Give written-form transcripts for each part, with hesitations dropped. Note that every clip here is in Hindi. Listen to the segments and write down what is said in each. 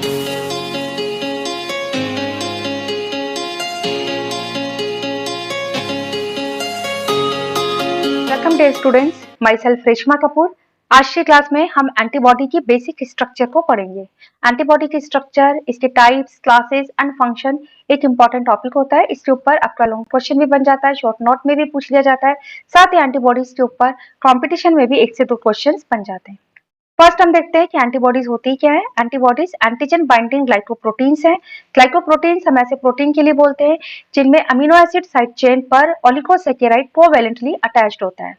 Welcome day students, my self Reshma Kapoor. आज की क्लास में हम एंटीबॉडी की बेसिक स्ट्रक्चर को पढ़ेंगे। एंटीबॉडी की स्ट्रक्चर, इसके टाइप्स, क्लासेस एंड फंक्शन एक इंपॉर्टेंट टॉपिक होता है। इसके ऊपर आपका लॉन्ग क्वेश्चन भी बन जाता है, शॉर्ट नोट में भी पूछ लिया जाता है। साथ ही एंटीबॉडीज के ऊपर कॉम्पिटिशन में भी 1 से 2 क्वेश्चन बन जाते हैं। फर्स्ट हम देखते हैं कि एंटीबॉडीज होती क्या है। एंटीबॉडीज एंटीजन बाइंडिंग ग्लाइकोप्रोटीन्स हैं। ग्लाइकोप्रोटीन्स हम ऐसे प्रोटीन के लिए बोलते हैं जिनमें अमीनो एसिड साइड चेन पर ओलिगोसैकेराइड कोवैलेंटली अटैच्ड होता है।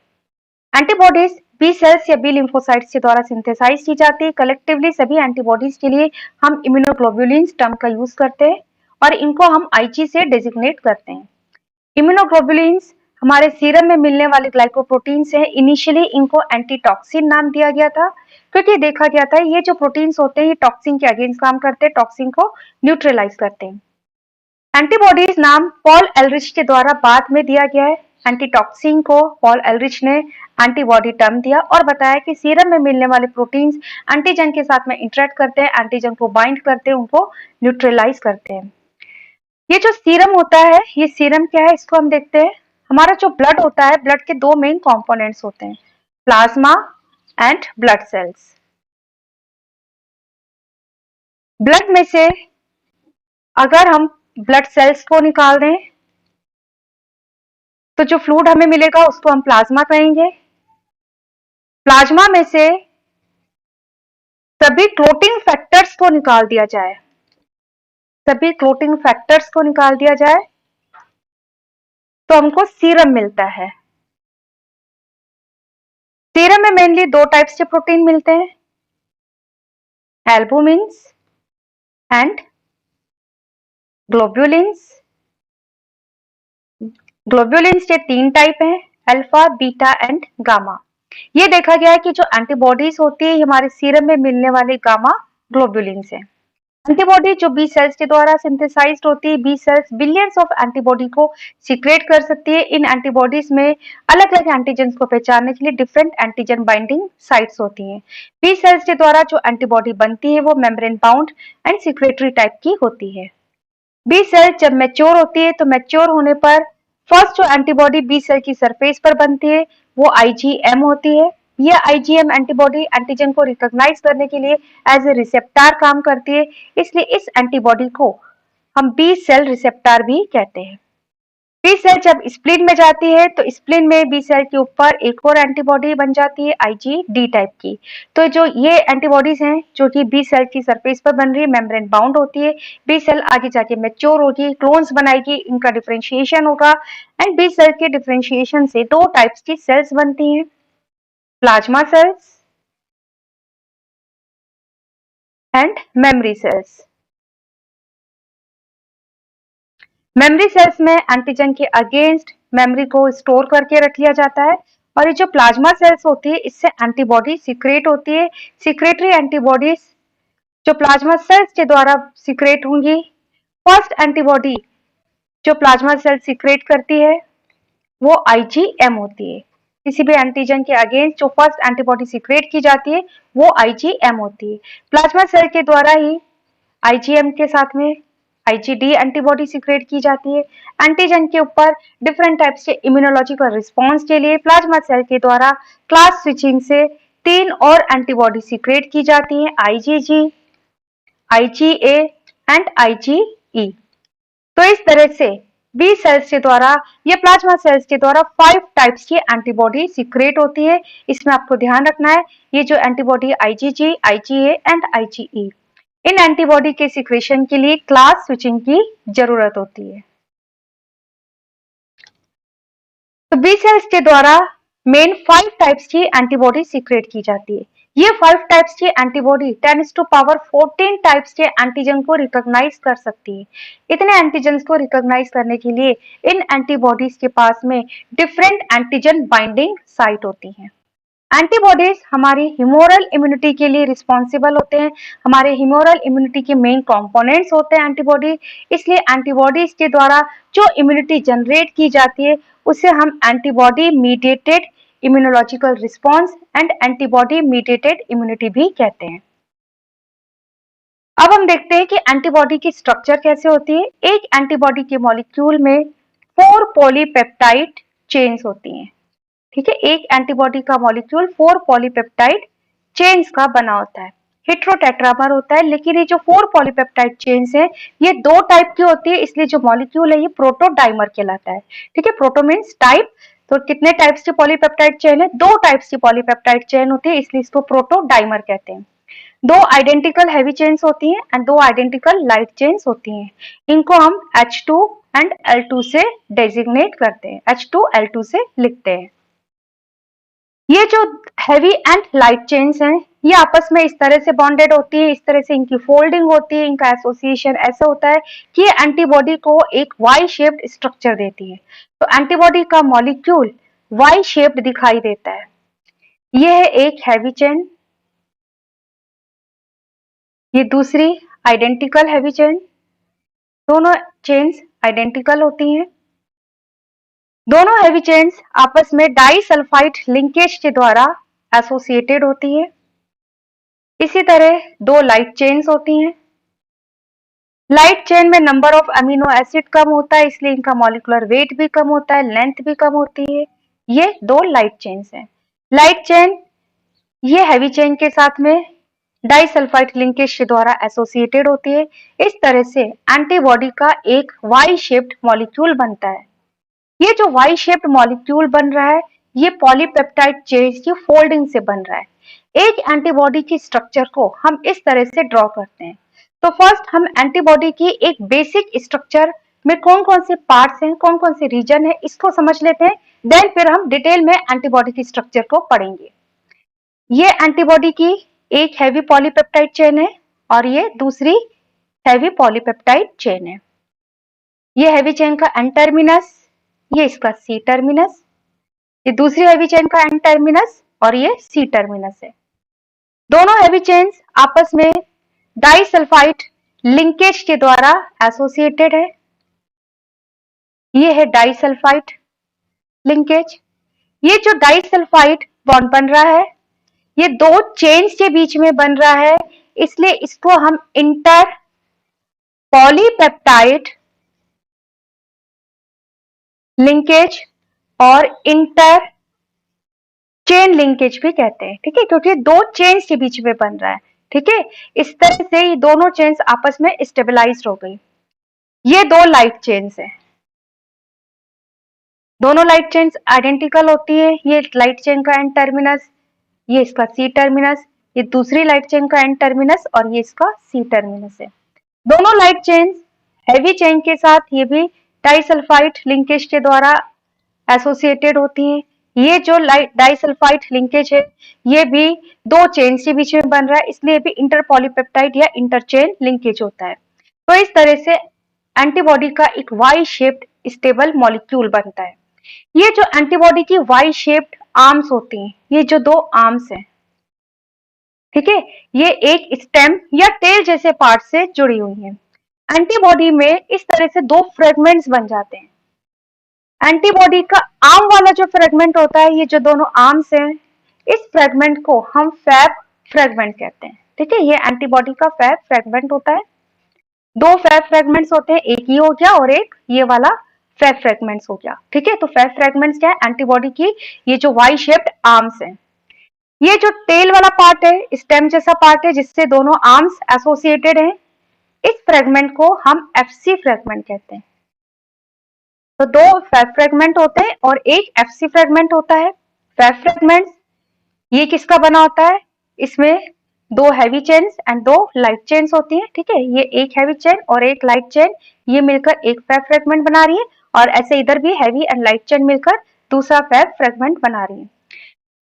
एंटीबॉडीज बी सेल्स या बी लिम्फोसाइट्स के द्वारा सिंथेसाइज की जाती है। कलेक्टिवली सभी एंटीबॉडीज के लिए हम इम्यूनोग्लोबुलिन्स टर्म का यूज करते हैं और इनको हम आईजी से डेजिग्नेट करते हैं। इम्यूनोग्लोबुलिन्स हमारे सीरम में मिलने वाले ग्लाइकोप्रोटीन्स हैं। इनिशियली इनको एंटीटॉक्सिन नाम दिया गया था क्योंकि देखा गया था ये जो प्रोटीन्स होते हैं ये टॉक्सिन के अगेंस्ट काम करते हैं, टॉक्सिन को न्यूट्रलाइज करते हैं। एंटीबॉडीज नाम पॉल एलरिच के द्वारा बाद में दिया गया है। एंटीटॉक्सिन को पॉल एलरिच ने एंटीबॉडी टर्म दिया और बताया कि सीरम में मिलने वाले प्रोटीन्स एंटीजन के साथ में इंटरेक्ट करते हैं, एंटीजन को बाइंड करते हैं, उनको न्यूट्रलाइज करते हैं। ये जो सीरम होता है, ये सीरम क्या है इसको हम देखते हैं। हमारा जो ब्लड होता है, ब्लड के 2 मेन कंपोनेंट्स होते हैं, plasma and blood cells. Blood में से अगर हम ब्लड सेल्स को निकाल दें तो जो फ्लूइड हमें मिलेगा उसको हम प्लाज्मा कहेंगे। प्लाज्मा में से सभी क्लोटिंग फैक्टर्स को निकाल दिया जाए, सभी क्लोटिंग फैक्टर्स को निकाल दिया जाए तो हमको सीरम मिलता है। सीरम में मेनली 2 टाइप्स के प्रोटीन मिलते हैं, एल्बुमिन्स एंड ग्लोब्युलिन्स। ग्लोब्युलिन्स के 3 टाइप हैं, अल्फा, बीटा एंड गामा। ये देखा गया है कि जो एंटीबॉडीज होती है हमारे सीरम में मिलने वाले गामा ग्लोब्युलिन्स हैं। एंटीबॉडी जो बी सेल्स के द्वारा सिंथेसाइज्ड होती है, B cells billions of antibody को सीक्रेट कर सकती है। इन एंटीबॉडीज में अलग अलग एंटीजन को पहचानने के लिए डिफरेंट एंटीजन बाइंडिंग साइट्स होती हैं। बी सेल्स के द्वारा जो एंटीबॉडी बनती है वो membrane bound and secretory type की होती है। बी सेल जब मैच्योर होती है तो मैच्योर होने पर फर्स्ट जो एंटीबॉडी बी सेल की सरफेस पर बनती है वो आईजीएम होती है। यह आईजीएम एंटीबॉडी एंटीजन को रिकॉग्नाइज करने के लिए एज ए रिसेप्टर काम करती है, इसलिए इस एंटीबॉडी को हम बी सेल रिसेप्टर भी कहते हैं। बी सेल जब स्प्लीन में जाती है तो स्प्लीन में बी सेल के ऊपर एक और एंटीबॉडी बन जाती है आईजीडी टाइप की। तो जो ये एंटीबॉडीज हैं जो कि बी सेल की सरफेस पर बन रही है, मेम्ब्रेन बाउंड होती है। बी सेल आगे जाके मैच्योर होगी, क्लोन्स बनाएगी, इनका डिफरेंशिएशन होगा एंड बी सेल के डिफरेंशिएशन से 2 टाइप्स की सेल्स बनती हैं, plasma cells and memory cells. Memory cells में एंटीजन के अगेंस्ट मेमोरी को स्टोर करके रख लिया जाता है और ये जो प्लाज्मा सेल्स होती है इससे एंटीबॉडी सीक्रेट होती है। सीक्रेटरी एंटीबॉडीज जो प्लाज्मा सेल्स के द्वारा सीक्रेट होंगी। फर्स्ट एंटीबॉडी जो प्लाज्मा सेल सीक्रेट करती है वो आईजीएम होती है। किसी भी एंटीजन के अगेंस्ट जो फर्स्ट एंटीबॉडी सीक्रेट की जाती है वो आईजीएम होती है। प्लाज्मा सेल के द्वारा ही आईजीएम के साथ में आईजीडी एंटीबॉडी सीक्रेट की जाती है। एंटीजन के ऊपर डिफरेंट टाइप्स के इम्यूनोलॉजिकल रिस्पॉन्स के लिए प्लाज्मा सेल के द्वारा क्लास स्विचिंग से 3 और एंटीबॉडी सीक्रेट की जाती है, आईजीजी, आईजीए एंड आईजीई। तो इस तरह से बी सेल्स के द्वारा या प्लाज्मा सेल्स के द्वारा 5 टाइप्स की एंटीबॉडी सीक्रेट होती है। इसमें आपको ध्यान रखना है ये जो antibody IgG, IgA and IgE, in antibody के सीक्रेशन के लिए क्लास स्विचिंग की जरूरत होती है। तो बी सेल्स के द्वारा मेन 5 टाइप्स की एंटीबॉडी सीक्रेट की जाती है। ये 5 टाइप्स की एंटीबॉडी 10⁻14 टाइप्स के एंटीजन को रिकॉग्नाइज कर सकती है। इतने एंटीजन को रिकॉग्नाइज करने के लिए इन एंटीबॉडीज के पास में डिफरेंट एंटीजन बाइंडिंग साइट होती हैं। एंटीबॉडीज हमारी ह्यूमोरल इम्यूनिटी के लिए रिस्पॉन्सिबल होते हैं। हमारे ह्यूमोरल इम्यूनिटी के मेन कंपोनेंट्स होते हैं एंटीबॉडी। इसलिए एंटीबॉडीज के द्वारा जो इम्यूनिटी जनरेट की जाती है उसे हम antibody mediated immunological response and antibody mediated immunity भी कहते हैं। अब हम देखते हैं कि एंटीबॉडी की स्ट्रक्चर कैसे होती है। एक एंटीबॉडी के मॉलिक्यूल में 4 पॉलीपेप्टाइड चेन्स होती हैं। ठीक है, एक एंटीबॉडी का मॉलिक्यूल 4 पॉलीपेप्टाइड चेन्स का बना होता है। हेट्रोटेट्रामर होता है, लेकिन ये जो 4 पॉलीपेप्टाइड चेन्स है ये 2 टाइप की होती है, इसलिए जो मॉलिक्यूल है ये प्रोटोडाइमर कहलाता है। ठीक है, प्रोटो मीन्स टाइप, तो कितने टाइप्स की पॉलीपेप्टाइड चेन है? 2 टाइप्स की पॉलीपेप्टाइड चेन होती है, इसलिए इसको प्रोटोडाइमर कहते हैं। 2 आइडेंटिकल हैवी चेन्स होती हैं एंड 2 आइडेंटिकल लाइट चेन्स होती हैं। इनको हम H2 एंड L2 से डेजिग्नेट करते हैं, H2 L2 से लिखते हैं। ये जो हैवी एंड लाइट चेन्स हैं ये आपस में इस तरह से बॉन्डेड होती है, इस तरह से इनकी फोल्डिंग होती है, इनका एसोसिएशन ऐसा होता है कि ये एंटीबॉडी को एक वाई शेप्ड स्ट्रक्चर देती है। तो एंटीबॉडी का मॉलिक्यूल वाई शेप्ड दिखाई देता है। ये है एक हैवी चेन, ये दूसरी आइडेंटिकल हैवी चेन। दोनों चेन्स आइडेंटिकल होती हैं। दोनों हैवी चेन्स आपस में डाइसल्फाइड लिंकेज के द्वारा एसोसिएटेड होती है। इसी तरह 2 लाइट चेन्स होती हैं। लाइट चेन में नंबर ऑफ अमीनो एसिड कम होता है, इसलिए इनका मॉलिक्यूलर वेट भी कम होता है, लेंथ भी कम होती है। ये 2 लाइट चेन्स हैं। लाइट चेन ये हैवी चेन के साथ में डाइसल्फाइड लिंकेज के द्वारा एसोसिएटेड होती है। इस तरह से एंटीबॉडी का एक वाई शेप्ड मॉलिक्यूल बनता है। ये जो वाई शेप्ड मॉलिक्यूल बन रहा है ये पॉलीपेप्टाइड चेन की फोल्डिंग से बन रहा है। एक एंटीबॉडी की स्ट्रक्चर को हम इस तरह से ड्रॉ करते हैं। तो फर्स्ट हम एंटीबॉडी की एक बेसिक स्ट्रक्चर में कौन कौन से पार्ट्स हैं, कौन कौन से रीजन है, इसको समझ लेते हैं। देन फिर हम डिटेल में एंटीबॉडी की स्ट्रक्चर को पढ़ेंगे। ये एंटीबॉडी की एक हैवी पॉलीपेप्टाइड चेन है और ये दूसरी हैवी पॉलीपेप्टाइड चेन है। ये हैवी चेन का एन टर्मिनस, ये इसका सी टर्मिनस, ये दूसरी हैवी चेन का एन टर्मिनस और ये सी टर्मिनस है। दोनों हैवी चेन्स आपस में डाइसल्फाइड लिंकेज के द्वारा एसोसिएटेड है। ये है डाइसल्फाइड लिंकेज। ये जो डाइसल्फाइड बॉन्ड बन रहा है ये 2 चेन्स के बीच में बन रहा है, इसलिए इसको हम इंटर पॉलीपेप्टाइड लिंकेज और इंटर चेन लिंकेज भी कहते हैं। ठीक है, क्योंकि 2 चेन्स के बीच में बन रहा है। ठीक है, इस तरह से ये दोनों चेन्स आपस में स्टेबलाइज्ड हो गई। ये 2 लाइट चेन्स हैं। दोनों लाइट चेन्स आइडेंटिकल होती है। ये लाइट चेन का एन टर्मिनस, ये इसका सी टर्मिनस, ये दूसरी लाइट चेन का एन टर्मिनस और ये इसका सी टर्मिनस है। दोनों लाइट चेन्स हैवी चेन के साथ ये भी डाइसल्फाइड लिंकेज के द्वारा एसोसिएटेड होती है। ये जो डाइसल्फाइड लिंकेज है ये भी 2 चेन के बीच में बन रहा है, इसलिए भी इंटरपॉलीपेप्टाइड या इंटरचेन लिंकेज होता है। तो इस तरह से एंटीबॉडी का एक वाई शेप्ड स्टेबल मॉलिक्यूल बनता है। ये जो एंटीबॉडी की वाई शेप्ड आर्म्स होती हैं, ये जो 2 आर्म्स हैं, ठीक है, ये एक स्टेम या टेल जैसे पार्ट से जुड़ी हुई हैं। एंटीबॉडी में इस तरह से 2 फ्रेगमेंट्स बन जाते हैं। एंटीबॉडी का आर्म वाला जो फ्रेगमेंट होता है, ये जो दोनों आर्म्स हैं, इस फ्रेगमेंट को हम फैब फ्रेगमेंट कहते हैं। ठीक है, ये एंटीबॉडी का फैब फ्रेगमेंट होता है। 2 फैब फ्रेगमेंट्स होते हैं, एक ये हो गया और एक ये वाला फैब फ्रेगमेंट्स हो गया। ठीक है, तो फैब फ्रेगमेंट्स क्या है? एंटीबॉडी की ये जो वाई शेप्ड आर्म्स हैं। ये जो टेल वाला पार्ट है, स्टेम जैसा पार्ट है जिससे दोनों आर्म्स एसोसिएटेड हैं, इस फ्रेगमेंट को हम एफसी फ्रेगमेंट कहते हैं। तो 2 फैब फ्रेगमेंट होते हैं और एक एफसी फ्रेगमेंट होता है। फैब फ्रेगमेंट ये किसका बना होता है? इसमें 2 heavy chains and 2 light chains होती हैं। ठीक है, ये एक हैवी चेन और एक लाइट चेन ये मिलकर एक फैब फ्रेगमेंट बना रही है और ऐसे इधर भी हैवी एंड लाइट चेन मिलकर दूसरा फैब फ्रेगमेंट बना रही है।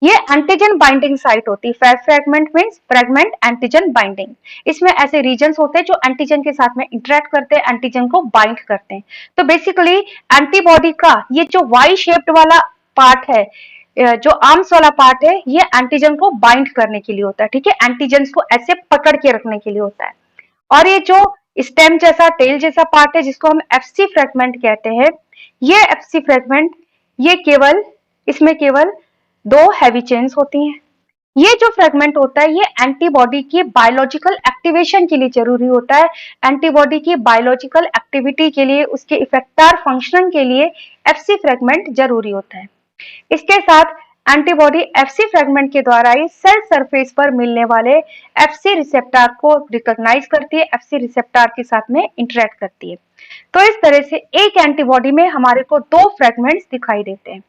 ये एंटीजन बाइंडिंग साइट होती है। Fab fragment means fragment antigen binding. इसमें ऐसे रीजन्स होते हैं जो एंटीजन के साथ में इंटरेक्ट करते हैं, एंटीजन को बाइंड करते हैं। तो बेसिकली एंटीबॉडी का ये जो वाई शेप्ड वाला पार्ट है, जो आर्म्स वाला पार्ट है, ये एंटीजन को बाइंड करने के लिए होता है। ठीक है, एंटीजन को ऐसे पकड़ के रखने के लिए होता है। और ये जो स्टेम जैसा टेल जैसा पार्ट है जिसको हम एफसी फ्रेगमेंट कहते हैं, ये एफसी फ्रेगमेंट ये केवल इसमें केवल 2 हैवी चेन्स होती हैं। ये जो फ्रेगमेंट होता है ये एंटीबॉडी की बायोलॉजिकल एक्टिवेशन के लिए जरूरी होता है। एंटीबॉडी की बायोलॉजिकल एक्टिविटी के लिए, उसके इफेक्टर फंक्शन के लिए एफसी फ्रेगमेंट जरूरी होता है। इसके साथ एंटीबॉडी एफसी फ्रेगमेंट के द्वारा ही सेल सरफेस पर मिलने वाले एफसी रिसेप्टर को रिकॉग्नाइज करती है, एफसी रिसेप्टर के साथ में इंटरेक्ट करती है। तो इस तरह से एक एंटीबॉडी में हमारे को दो फ्रेगमेंट्स दिखाई देते हैं।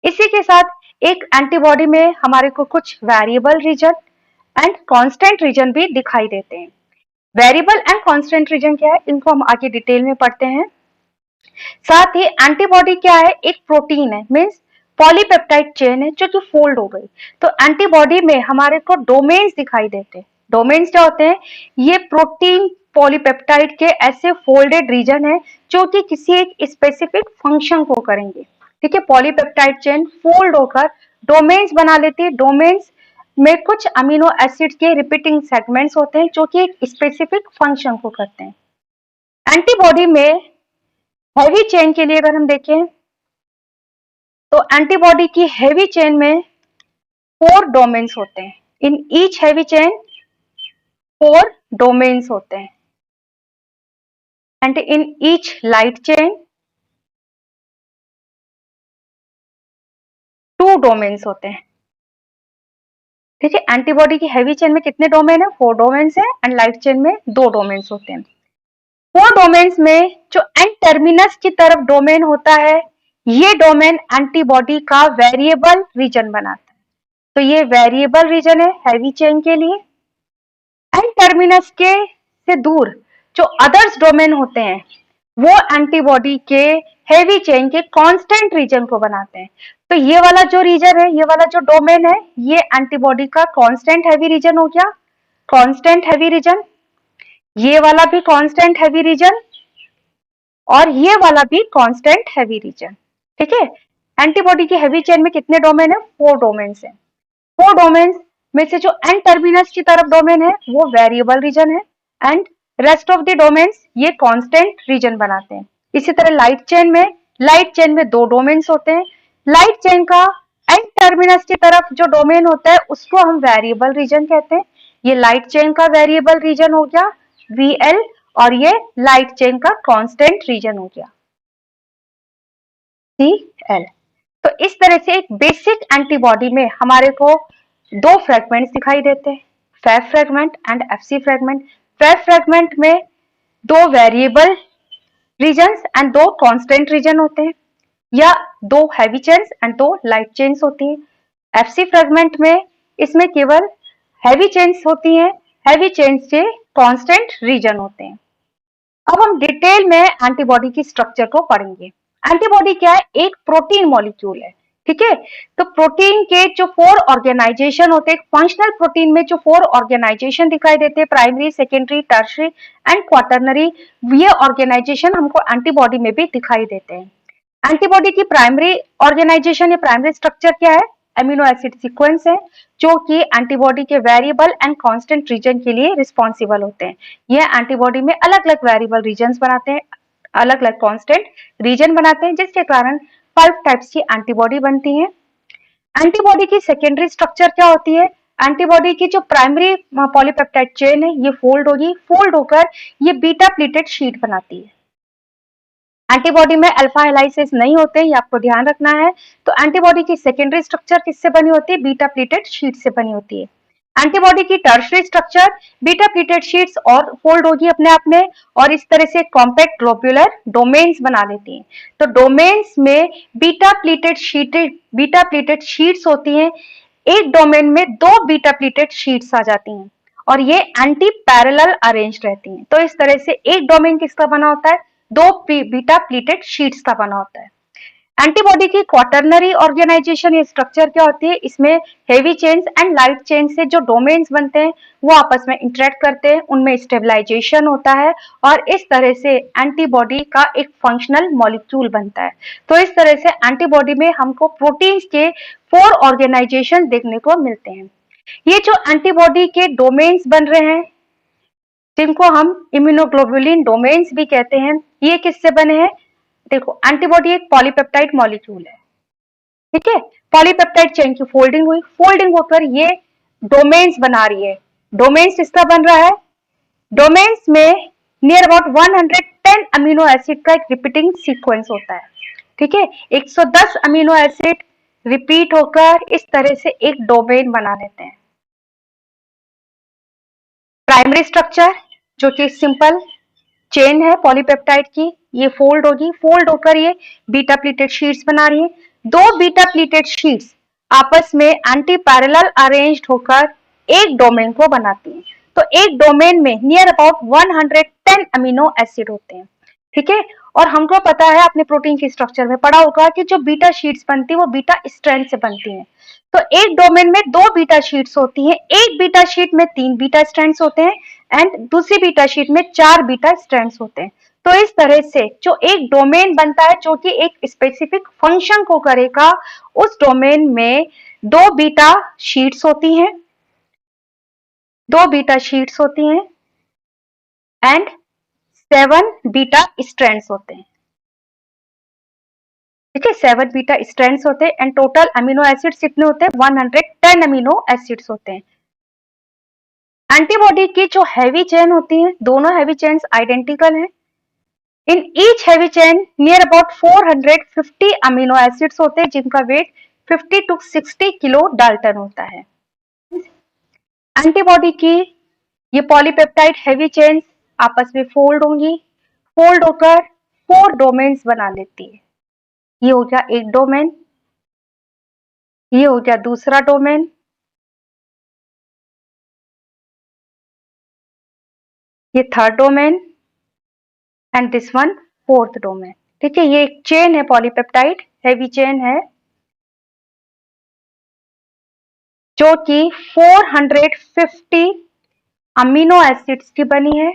इसी के साथ एक एंटीबॉडी में हमारे को कुछ variable region and constant reason भी दिखाई देते हैं। वेरिएबल एंड कांस्टेंट रीजन क्या है, इनको हम आगे डिटेल में पढ़ते हैं। साथ ही एंटीबॉडी क्या है, एक प्रोटीन है, मीन्स पॉलीपेप्टाइड चेन है जो कि फोल्ड हो गई। तो एंटीबॉडी में हमारे को डोमेन्स दिखाई देते हैं। डोमेन्स क्या होते हैं, ये प्रोटीन पॉलीपेप्टाइड के ऐसे फोल्डेड रीजन है जो कि किसी एक स्पेसिफिक फंक्शन को करेंगे। ठीक है, पॉलीपेप्टाइड चेन फोल्ड होकर डोमेन्स बना लेती है। डोमेन्स में कुछ अमीनो एसिड के रिपीटिंग सेगमेंट्स होते हैं जो कि एक स्पेसिफिक फंक्शन को करते हैं। एंटीबॉडी में हैवी चेन के लिए अगर हम देखें तो एंटीबॉडी की हैवी चेन में 4 डोमेन्स होते हैं। In each heavy chain 4 domains होते हैं and in each light chain 2 domains होते हैं। ठीक है, एंटीबॉडी की हैवी चेन में कितने डोमेन है, 4 डोमेन्स है एंड लाइट चेन में 2 डोमेन्स होते हैं। 4 डोमेन्स में जो एंड टर्मिनस की तरफ डोमेन होता है, ये डोमेन एंटीबॉडी का वेरिएबल रीजन बनाता है। तो ये वेरिएबल रीजन है हैवी चेन के लिए। एंड टर्मिनस के से दूर जो अदर्स डोमेन होते हैं वो एंटीबॉडी के हेवी चेन के कांस्टेंट रीजन को बनाते हैं। तो ये वाला जो रीजन है, ये वाला जो डोमेन है, ये एंटीबॉडी का कांस्टेंट हैवी रीजन हो गया, कांस्टेंट हैवी रीजन। ये वाला भी कांस्टेंट हैवी रीजन और ये वाला भी कांस्टेंट हैवी रीजन। ठीक है, एंटीबॉडी की हैवी चेन में कितने डोमेन है, 4 डोमेन्स है। 4 डोमेन्स में से जो एन टर्मिनस की तरफ डोमेन है वो वेरिएबल रीजन है and rest of the domains ये कांस्टेंट रीजन बनाते हैं। इसी तरह लाइट चेन में 2 डोमेन्स होते हैं। लाइट चेन का एन टर्मिनस की तरफ जो डोमेन होता है उसको हम वेरिएबल रीजन कहते हैं। ये लाइट चेन का वेरिएबल रीजन हो गया VL और ये लाइट चेन का कांस्टेंट रीजन हो गया CL। तो इस तरह से एक बेसिक एंटीबॉडी में हमारे को 2 फ्रेगमेंट्स दिखाई देते हैं, Fab fragment and Fc fragment. Fab fragment में 2 variable regions and 2 constant region होते हैं, या 2 heavy chains and 2 light chains होती है। एफसी फ्रेगमेंट में इसमें केवल हैवी चेन्स होती हैं, हैवी चेन्स के कांस्टेंट रीजन होते हैं। अब हम डिटेल में एंटीबॉडी की स्ट्रक्चर को पढ़ेंगे। एंटीबॉडी क्या है, एक प्रोटीन मॉलिक्यूल है। ठीक है, तो प्रोटीन के जो 4 ऑर्गेनाइजेशन होते हैं, फंक्शनल प्रोटीन में जो 4 ऑर्गेनाइजेशन दिखाई देते हैं, primary, secondary, tertiary and quaternary, ये ऑर्गेनाइजेशन हमको एंटीबॉडी में भी दिखाई देते हैं। एंटीबॉडी की प्राइमरी ऑर्गेनाइजेशन या प्राइमरी स्ट्रक्चर क्या है, अमीनो एसिड सीक्वेंस है जो कि एंटीबॉडी के वेरिएबल एंड कांस्टेंट रीजन के लिए रिस्पॉन्सिबल होते हैं। यह एंटीबॉडी में अलग अलग वेरिएबल रीजन्स बनाते हैं, अलग अलग कांस्टेंट रीजन बनाते हैं, जिसके कारण 5 टाइप्स की एंटीबॉडी बनती है। एंटीबॉडी की सेकेंडरी स्ट्रक्चर क्या होती है, एंटीबॉडी की जो प्राइमरी पॉलीपेप्टाइड चेन है ये फोल्ड होगी, फोल्ड होकर ये बीटा प्लेटेड शीट बनाती है। एंटीबॉडी में अल्फा हेलाइसेस नहीं होते, ये आपको ध्यान रखना है। तो एंटीबॉडी की सेकेंडरी स्ट्रक्चर किससे बनी होती है, बीटा प्लेटेड शीट से बनी होती है। एंटीबॉडी की tertiary structure beta pleated sheets और फोल्ड होगी अपने आप में और इस तरह से कॉम्पैक्ट ग्लोब्यूलर डोमेन्स बना लेती हैं। तो डोमेन्स में बीटा प्लेटेड शीट्स होती हैं। एक डोमेन में 2 बीटा प्लेटेड शीट्स आ जाती हैं और ये एंटी पैरेलल अरेंज रहती हैं। तो इस तरह से एक डोमेन किसका बना होता है, 2 बीटा प्लेटेड शीट्स का बना होता है। एंटीबॉडी की क्वाटरनरी ऑर्गेनाइजेशन या स्ट्रक्चर क्या होती है, इसमें heavy chains and light chain से जो डोमेन्स बनते हैं वो आपस में इंटरेक्ट करते हैं, उनमें स्टेबलाइजेशन होता है और इस तरह से एंटीबॉडी का एक फंक्शनल मॉलिक्यूल बनता है। तो इस तरह से एंटीबॉडी में हमको प्रोटीन्स के 4 ऑर्गेनाइजेशन देखने को मिलते हैं। ये जो एंटीबॉडी के डोमेन्स बन रहे हैं जिनको हम इम्यूनोग्लोबुलिन डोमेन्स भी कहते हैं, ये किससे बने हैं, देखो एंटीबॉडी एक पॉलीपेप्टाइड मॉलिक्यूल है। ठीक है, पॉलीपेप्टाइड चेन की फोल्डिंग हुई, फोल्डिंग होकर ये डोमेन्स बना रही है। डोमेन्स किसका बन रहा है? डोमेन्स में नियर अबाउट 110 अमीनो एसिड का एक रिपीटिंग सीक्वेंस होता है। ठीक है, 110 अमीनो एसिड रिपीट होकर इस तरह से एक डोमेन बना लेते हैं। प्राइमरी स्ट्रक्चर जो कि सिंपल चेन है पॉलीपेप्टाइड की, ये फोल्ड होगी, फोल्ड होकर ये बीटा प्लीटेड शीट्स बना रही है। दो बीटा प्लीटेड शीट्स आपस में एंटी पैरेलल अरेंज्ड होकर एक डोमेन को बनाती हैं। तो एक डोमेन में नियर अबाउट 110 अमीनो एसिड होते हैं। ठीक है, और हमको पता है, आपने प्रोटीन की स्ट्रक्चर में पढ़ा होगा कि जो बीटा शीट्स बनती है वो बीटा स्ट्रैंड से बनती हैं। तो एक डोमेन में दो बीटा शीट्स होती हैं, एक बीटा शीट में 3 बीटा स्ट्रैंड्स होते हैं एंड दूसरी बीटा शीट में 4 बीटा स्ट्रैंड्स होते हैं। तो इस तरह से जो एक डोमेन बनता है जो कि एक स्पेसिफिक फंक्शन को करेगा, उस डोमेन में दो बीटा शीट्स होती हैं, दो बीटा शीट्स होती हैं एंड 7 बीटा स्ट्रैंड्स होते हैं। ठीक है, 7 बीटा स्ट्रैंड्स होते हैं एंड टोटल अमीनो एसिड्स कितने होते हैं? 110 अमीनो एसिड्स होते हैं। एंटीबॉडी की जो हैवी चेन होती है, दोनों हैवी चेन्स आइडेंटिकल हैं। In each heavy chain near about 450 amino acids होते हैं जिनका वेट 50 टू 60 किलो डाल्टन होता है। एंटीबॉडी की ये पॉलीपेप्टाइड हैवी चेन्स आपस में फोल्ड होंगी, फोल्ड होकर 4 डोमेन्स बना लेती है। ये हो गया एक डोमेन, ये हो गया दूसरा डोमेन, ये third domain and this one fourth domain. ठीक है, ये एक चेन है, पॉलीपेप्टाइड हैवी चेन है जो कि 450 अमीनो एसिड्स की बनी है।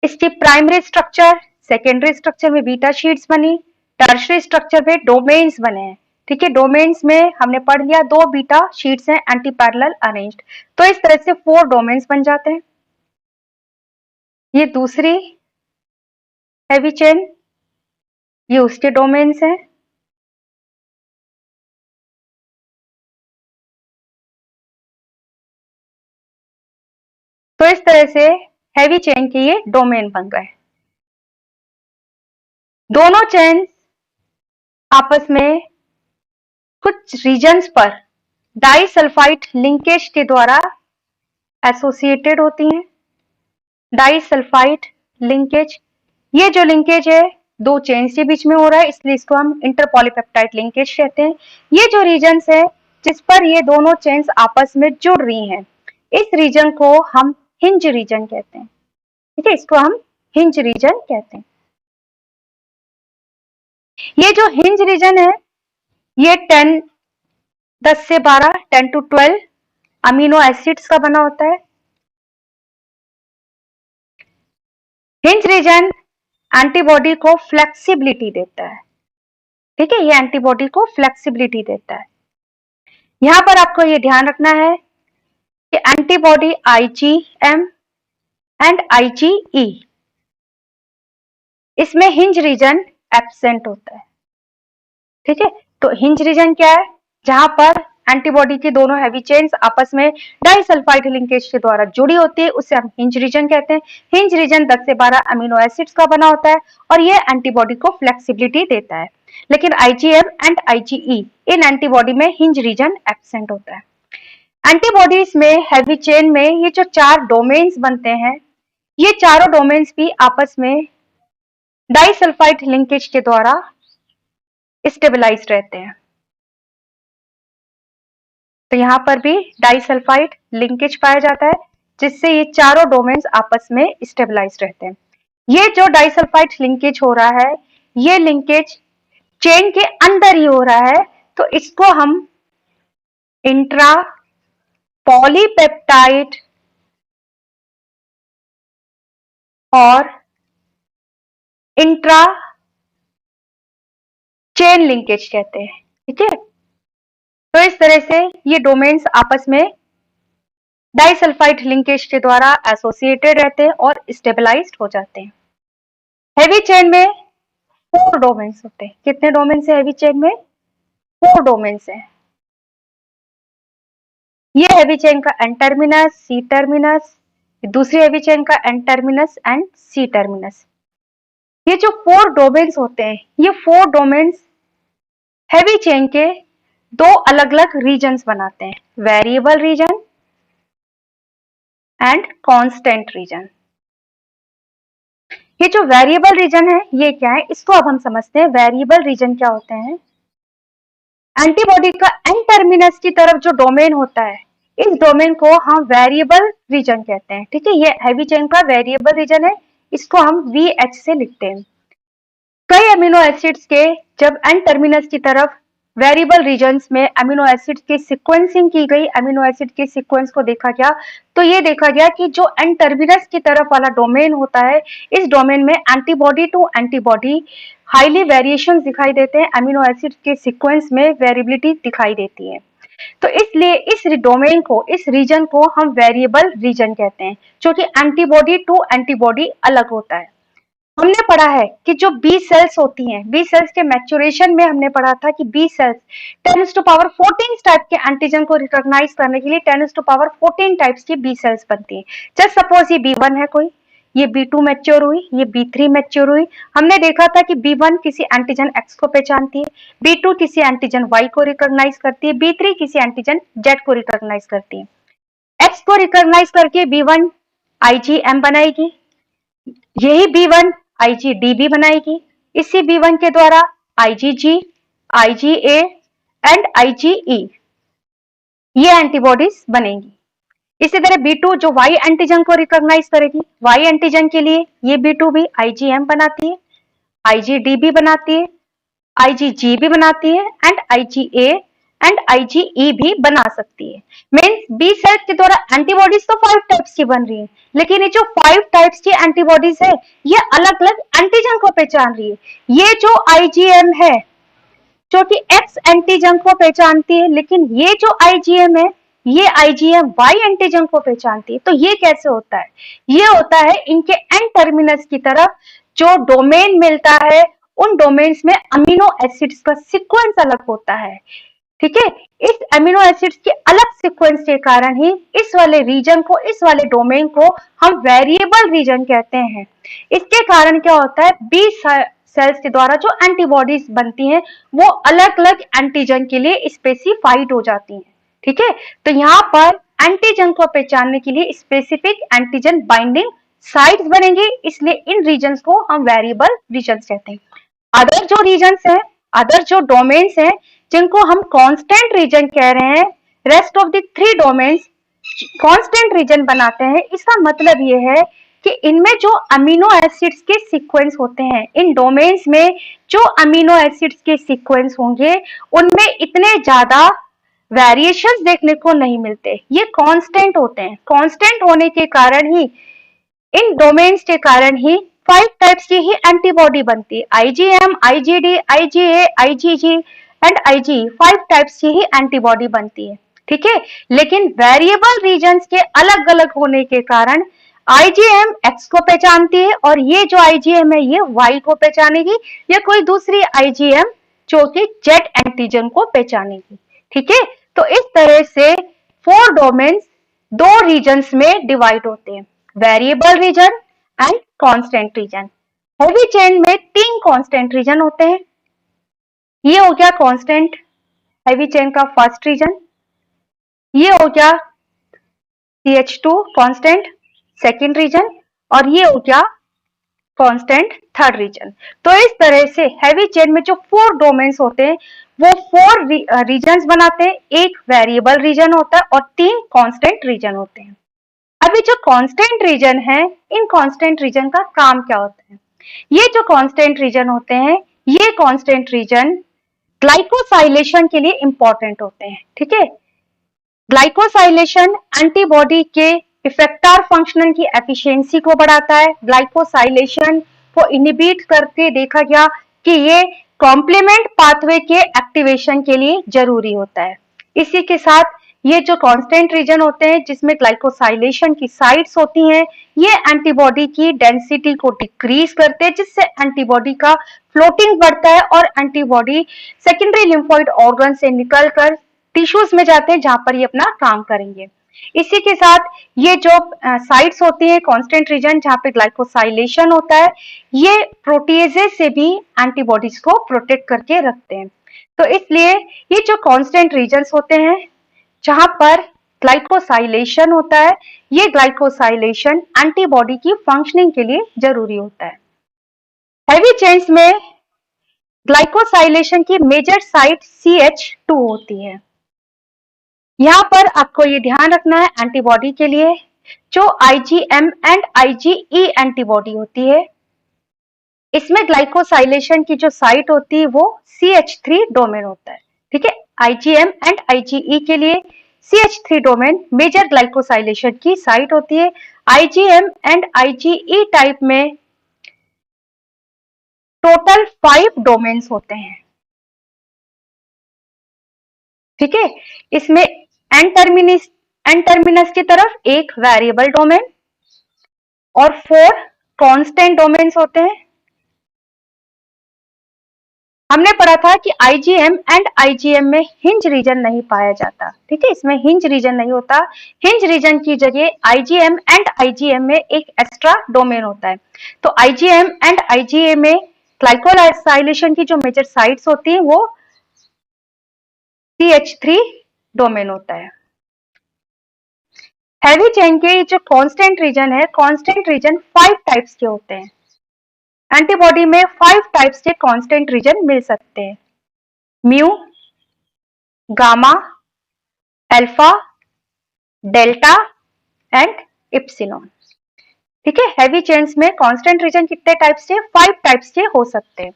इसकी प्राइमरी स्ट्रक्चर, सेकेंडरी स्ट्रक्चर में बीटा शीट्स बनी, टर्शरी स्ट्रक्चर में डोमेन्स बने हैं। ठीक है, डोमेन्स में हमने पढ़ लिया दो बीटा शीट्स हैं एंटी पैरेलल अरेंज्ड। तो इस तरह से 4 डोमेन्स बन जाते हैं। ये दूसरी हैवी चेन, ये उसके डोमेन्स हैं। तो इस तरह से हैवी चेन के ये डोमेन बन गए। दोनों चेन आपस में कुछ रीजन्स पर डाइसल्फाइड लिंकेज के द्वारा एसोसिएटेड होती हैं। डाइसल्फाइड लिंकेज, ये जो लिंकेज है दो चेन्स के बीच में हो रहा है, इसलिए इसको हम इंटरपॉलीपेप्टाइड लिंकेज कहते हैं। ये जो रीजन्स है जिस पर ये दोनों चेन्स आपस में जुड़ रही हैं, इस रीजन को हम हिंज रीजन कहते हैं। ठीक है, इसको हम हिंज रीजन कहते हैं। ये जो हिंज रीजन है ये 10 से 12, 10 to 12 अमीनो एसिड्स का बना होता है। हिंज रीजन एंटीबॉडी को फ्लेक्सिबिलिटी देता है। ठीक है, ये एंटीबॉडी को फ्लेक्सिबिलिटी देता है। यहां पर आपको ये ध्यान रखना है कि एंटीबॉडी आईजीएम एंड आईजीई, इसमें हिंज रीजन एब्सेंट होता है। ठीक है, तो हिंज रीजन क्या है? जहां पर एंटीबॉडी की दोनों हैवी चेन्स आपस में डाइसल्फाइड लिंकेज के द्वारा जुड़ी होती है, उसे हम हिंज रीजन कहते हैं। हिंज रीजन 10 से 12 अमीनो एसिड्स का बना होता है और ये एंटीबॉडी को फ्लेक्सिबिलिटी देता है। लेकिन IgM and IgE, in antibody में हिंज रीजन एब्सेंट होता है। एंटीबॉडीज में हैवी चेन में ये जो 4 डोमेन्स बनते हैं, ये चारों डोमेन्स भी आपस में डाइसल्फाइड लिंकेज के द्वारा स्टेबलाइज रहते हैं। तो यहां पर भी डाइसल्फाइड लिंकेज पाया जाता है जिससे ये चारों डोमेन्स आपस में स्टेबलाइज रहते हैं। ये जो डाइसल्फाइड लिंकेज हो रहा है, ये लिंकेज चेन के अंदर ही हो रहा है, तो इसको हम इंट्रा पॉलीपेप्टाइड और इंट्रा चेन लिंकेज कहते हैं। ठीक है, तो इस तरह से ये डोमेन्स आपस में डाइसल्फाइड लिंकेज के द्वारा एसोसिएटेड रहते हैं और स्टेबलाइज्ड हो जाते हैं। हैवी चेन में 4 डोमेन्स होते हैं। कितने डोमेन्स है हैवी चेन में? 4 डोमेन्स हैं। ये हैवी चेन का एन टर्मिनस, सी टर्मिनस, दूसरी हैवी चेन का N terminus and C terminus. ये जो 4 डोमेन्स होते हैं, ये 4 डोमेन्स हैवी चेन के 2 अलग-अलग रीजन्स बनाते हैं, variable region and constant reason. ये जो वेरिएबल रीजन है, ये क्या है, इसको अब हम समझते हैं। वेरिएबल रीजन क्या होते हैं? एंटीबॉडी का एन टर्मिनस की तरफ जो डोमेन होता है, इस डोमेन को हम वेरिएबल रीजन कहते हैं। ठीक है, ये हैवी चेन का वेरिएबल रीजन है, इसको हम VH से लिखते हैं। कई अमीनो एसिड्स के जब एन टर्मिनस की तरफ वेरिएबल रीजन्स में अमीनो एसिड की सीक्वेंसिंग की गई, अमीनो एसिड के सीक्वेंस को देखा गया, तो ये देखा गया कि जो एन टर्मिनस की तरफ वाला डोमेन होता है, इस डोमेन में antibody to antibody highly variation दिखाई देते हैं, अमीनो एसिड के सीक्वेंस में वेरिएबिलिटी दिखाई देती है। तो इसलिए इस डोमेन को, इस रीजन को हम वेरिएबल रीजन कहते हैं, जो कि एंटीबॉडी टू एंटीबॉडी अलग होता है। हमने पढ़ा है कि जो बी सेल्स होती हैं, बी सेल्स के मैच्योरेशन में हमने पढ़ा था कि बी सेल्स 10⁻14 टाइप के एंटीजन को रिकॉग्नाइज करने के लिए 10⁻14 टाइप्स की बी सेल्स बनती है। जस्ट सपोज ये B1 है कोई, ये B2 मैच्योर हुई, ये B3 मैच्योर हुई। हमने देखा था कि B1 किसी एंटीजन X को पहचानती है, B2 किसी एंटीजन Y को रिकॉग्नाइज करती है, B3 किसी एंटीजन Z को रिकॉग्नाइज करती है। X को रिकॉग्नाइज करके B1 IgM बनाएगी, यही B1 IgDB बनाएगी, इसी B1 के द्वारा IgG, IgA एंड IgE ये एंटीबॉडीज बनेंगी। इसी तरह B2 जो Y एंटीजन को रिकॉग्नाइज करेगी, Y एंटीजन के लिए ये B2 भी IgM बनाती है, IgDB बनाती है, IgG भी बनाती है एंड IgA एंड IgE भी बना सकती है। मीन्स बी सेल्स के द्वारा एंटीबॉडीज तो 5 टाइप्स की बन रही है, लेकिन ये जो 5 टाइप्स की एंटीबॉडीज है, ये अलग अलग एंटीजन को पहचान रही है। ये जो IgM है, जो कि X एंटीजन को पहचानती है, लेकिन ये जो IgM है, ये IgM Y एंटीजन को पहचानती है। तो ये कैसे होता है? ये होता है इनके एन टर्मिनस की तरफ जो डोमेन मिलता है, उन डोमेन्स में अमीनो एसिड्स का सीक्वेंस अलग होता है। ठीक है, इस अमीनो एसिड्स के अलग सीक्वेंस के कारण ही इस वाले रीजन को, इस वाले डोमेन को हम वेरिएबल रीजन कहते हैं। इसके कारण क्या होता है, बी सेल्स के द्वारा जो एंटीबॉडीज बनती हैं, वो अलग अलग एंटीजन के लिए स्पेसिफाइड हो जाती हैं। ठीक है, तो यहाँ पर एंटीजन को पहचानने के लिए स्पेसिफिक एंटीजन बाइंडिंग साइट्स बनेंगे, इसलिए इन रीजन्स को हम वेरिएबल रीजन्स कहते हैं। अदर जो रीजन्स हैं, अदर जो डोमेन्स हैं, जिनको हम कांस्टेंट रीजन कह रहे हैं, rest of the 3 domains constant region बनाते हैं। इसका मतलब ये है कि इनमें जो अमीनो एसिड्स के सीक्वेंस होते हैं, इन डोमेन्स में जो अमीनो एसिड्स के सीक्वेंस होंगे, उनमें इतने ज्यादा वेरिएशंस देखने को नहीं मिलते, ये कांस्टेंट होते हैं। कांस्टेंट होने के कारण ही, इन डोमेन्स के कारण ही 5 टाइप्स की ही एंटीबॉडी बनती है। IgM, IgD, IgA, IgG and IgE 5 types की ही एंटीबॉडी बनती है। ठीक है, लेकिन वेरिएबल रीजन्स के अलग अलग होने के कारण IgM X को पहचानती है और ये जो IgM है, ये Y को पहचानेगी, या कोई दूसरी IgM जो कि Z एंटीजन को पहचानेगी। ठीक है, तो इस तरह से 4 डोमेन्स 2 रीजन्स में डिवाइड होते हैं, variable region and constant reason. Heavy chain में 3 कांस्टेंट रीजन होते हैं। ये हो गया कांस्टेंट हैवी चेन का फर्स्ट रीजन, ये हो गया CH2 कांस्टेंट सेकंड रीजन, और ये हो गया कांस्टेंट थर्ड रीजन। तो इस तरह से हैवी चेन में जो 4 डोमेन्स होते हैं, वो 4 रीजन्स बनाते हैं। एक वेरिएबल रीजन होता है और 3 कांस्टेंट रीजन होते हैं। अभी जो कांस्टेंट रीजन है, इन कांस्टेंट रीजन का काम क्या होता है? ये जो कांस्टेंट रीजन होते हैं, ये कांस्टेंट रीजन ग्लाइकोसाइलेशन के लिए इंपॉर्टेंट होते हैं। ठीक है, ग्लाइकोसाइलेशन एंटीबॉडी के इफेक्टर फंक्शनल की एफिशिएंसी को बढ़ाता है। ग्लाइकोसाइलेशन को इनहिबिट करके देखा गया कि ये कॉम्प्लीमेंट पाथवे के एक्टिवेशन के लिए जरूरी होता है। इसी के साथ ये जो कांस्टेंट रीजन होते हैं, जिसमें ग्लाइकोसाइलेशन की साइट्स होती हैं, ये एंटीबॉडी की डेंसिटी को डिक्रीज करते हैं, जिससे एंटीबॉडी का फ्लोटिंग बढ़ता है और एंटीबॉडी सेकेंडरी लिम्फोइड ऑर्गन से निकलकर टिश्यूज में जाते हैं जहां पर ये अपना काम करेंगे। इसी के साथ ये जो साइट्स होती है कांस्टेंट रीजन जहां पे ग्लाइकोसाइलेशन होता है, ये प्रोटीजेज से भी एंटीबॉडीज को प्रोटेक्ट करके रखते हैं। तो इसलिए ये जो कांस्टेंट रीजन्स होते हैं जहां पर ग्लाइकोसाइलेशन होता है, ये ग्लाइकोसाइलेशन एंटीबॉडी की फंक्शनिंग के लिए जरूरी होता है। हेवी चेन्स में ग्लाइकोसाइलेशन की मेजर साइट CH2 होती है। यहाँ पर आपको ये ध्यान रखना है एंटीबॉडी के लिए जो IgM एंड IgE एंटीबॉडी होती है, इसमें ग्लाइकोसाइलेशन की जो साइट होती है वो CH3 डोमेन होता है। ठीक है, IgM एंड IgE के लिए CH3 डोमेन मेजर ग्लाइकोसाइलेशन की साइट होती है। IgM एंड IgE टाइप में टोटल 5 डोमेन्स होते हैं। ठीक है, इसमें एन टर्मिनस की तरफ एक वेरिएबल डोमेन और 4 कांस्टेंट डोमेन्स होते हैं। हमने पढ़ा था कि IgM एंड IgM में हिंज रीजन नहीं पाया जाता। ठीक है, इसमें हिंज रीजन नहीं होता। हिंज रीजन की जगह IgM एंड IgM में एक एक्स्ट्रा डोमेन होता है। तो IgM एंड IgA में ग्लाइकोसाइलेशन की जो मेजर साइट्स होती हैं वो CH3 डोमेन होता है। हेवी चेन के जो कांस्टेंट रीजन है, कांस्टेंट रीजन 5 टाइप्स के होते हैं। एंटीबॉडी में 5 टाइप्स के कांस्टेंट रीजन मिल सकते हैं, mu, gamma, alpha, delta and epsilon. ठीक है, हेवी चेन्स में कांस्टेंट रीजन कितने टाइप्स के? 5 टाइप्स के हो सकते हैं।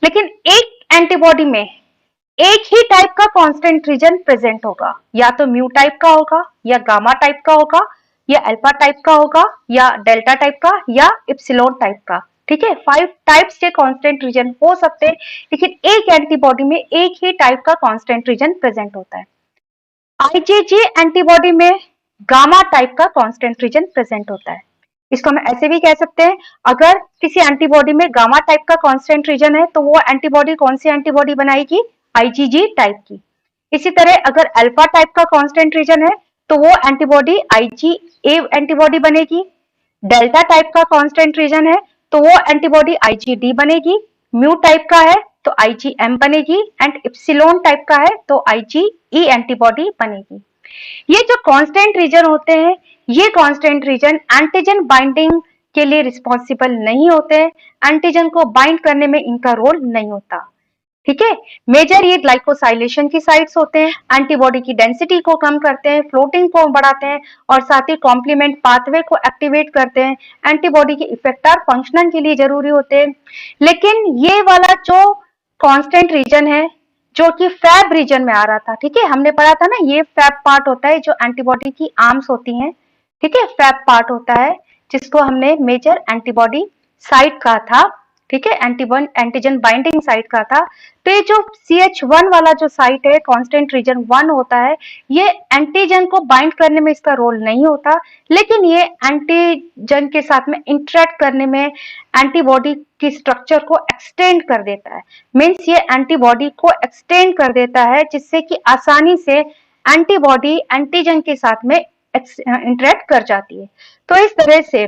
लेकिन एक एंटीबॉडी में एक ही टाइप का कांस्टेंट रीजन प्रेजेंट होगा, या तो म्यू टाइप का होगा, या गामा टाइप का होगा, या अल्फा टाइप का होगा, या डेल्टा टाइप का, या इप्सिलॉन टाइप का। ठीक है, 5 टाइप्स के कांस्टेंट रीजन हो सकते हैं, लेकिन एक एंटीबॉडी में एक ही टाइप का कांस्टेंट रीजन प्रेजेंट होता है। IgG एंटीबॉडी में गामा टाइप का कांस्टेंट रीजन प्रेजेंट होता है। इसको हम ऐसे भी कह सकते हैं, अगर किसी एंटीबॉडी में गामा टाइप का कांस्टेंट रीजन है तो वो एंटीबॉडी कौन सी एंटीबॉडी बनाएगी? IgG टाइप की। इसी तरह अगर अल्फा टाइप का कांस्टेंट रीजन है तो वो एंटीबॉडी IgA एंटीबॉडी बनेगी। डेल्टा टाइप का कांस्टेंट रीजन है तो वो एंटीबॉडी IgD बनेगी। म्यू टाइप का है तो IgM बनेगी, एंड इप्सिलॉन टाइप का है तो IgE एंटीबॉडी बनेगी। ये जो कांस्टेंट रीजन होते हैं, ये कांस्टेंट रीजन एंटीजन बाइंडिंग के लिए रिस्पॉन्सिबल नहीं होते हैं। एंटीजन को बाइंड करने में इनका रोल नहीं होता। ठीक है, मेजर ये ग्लाइकोसाइलेशन की साइट्स होते हैं, एंटीबॉडी की डेंसिटी को कम करते हैं, फ्लोटिंग को बढ़ाते हैं और साथ ही कॉम्प्लीमेंट पाथवे को एक्टिवेट करते हैं। एंटीबॉडी के इफेक्टर फंक्शनल के लिए जरूरी होते हैं। लेकिन ये वाला जो कांस्टेंट रीजन है जो कि फैब रीजन में आ रहा था, ठीक है, हमने पढ़ा था ना, ये फैब पार्ट होता है जो एंटीबॉडी की आर्म्स होती हैं। ठीक है, फैब पार्ट होता है जिसको हमने मेजर एंटीबॉडी साइट कहा था। ठीक है, एंटीजन बाइंडिंग साइट का था। तो ये जो CH1 वाला जो साइट है, कांस्टेंट रीजन 1 होता है, ये एंटीजन को बाइंड करने में इसका रोल नहीं होता, लेकिन ये एंटीजन के साथ में इंटरेक्ट करने में एंटीबॉडी की स्ट्रक्चर को एक्सटेंड कर देता है। मीन्स ये एंटीबॉडी को एक्सटेंड कर देता है जिससे कि आसानी से एंटीबॉडी एंटीजन के साथ में इंटरेक्ट कर जाती है। तो इस तरह से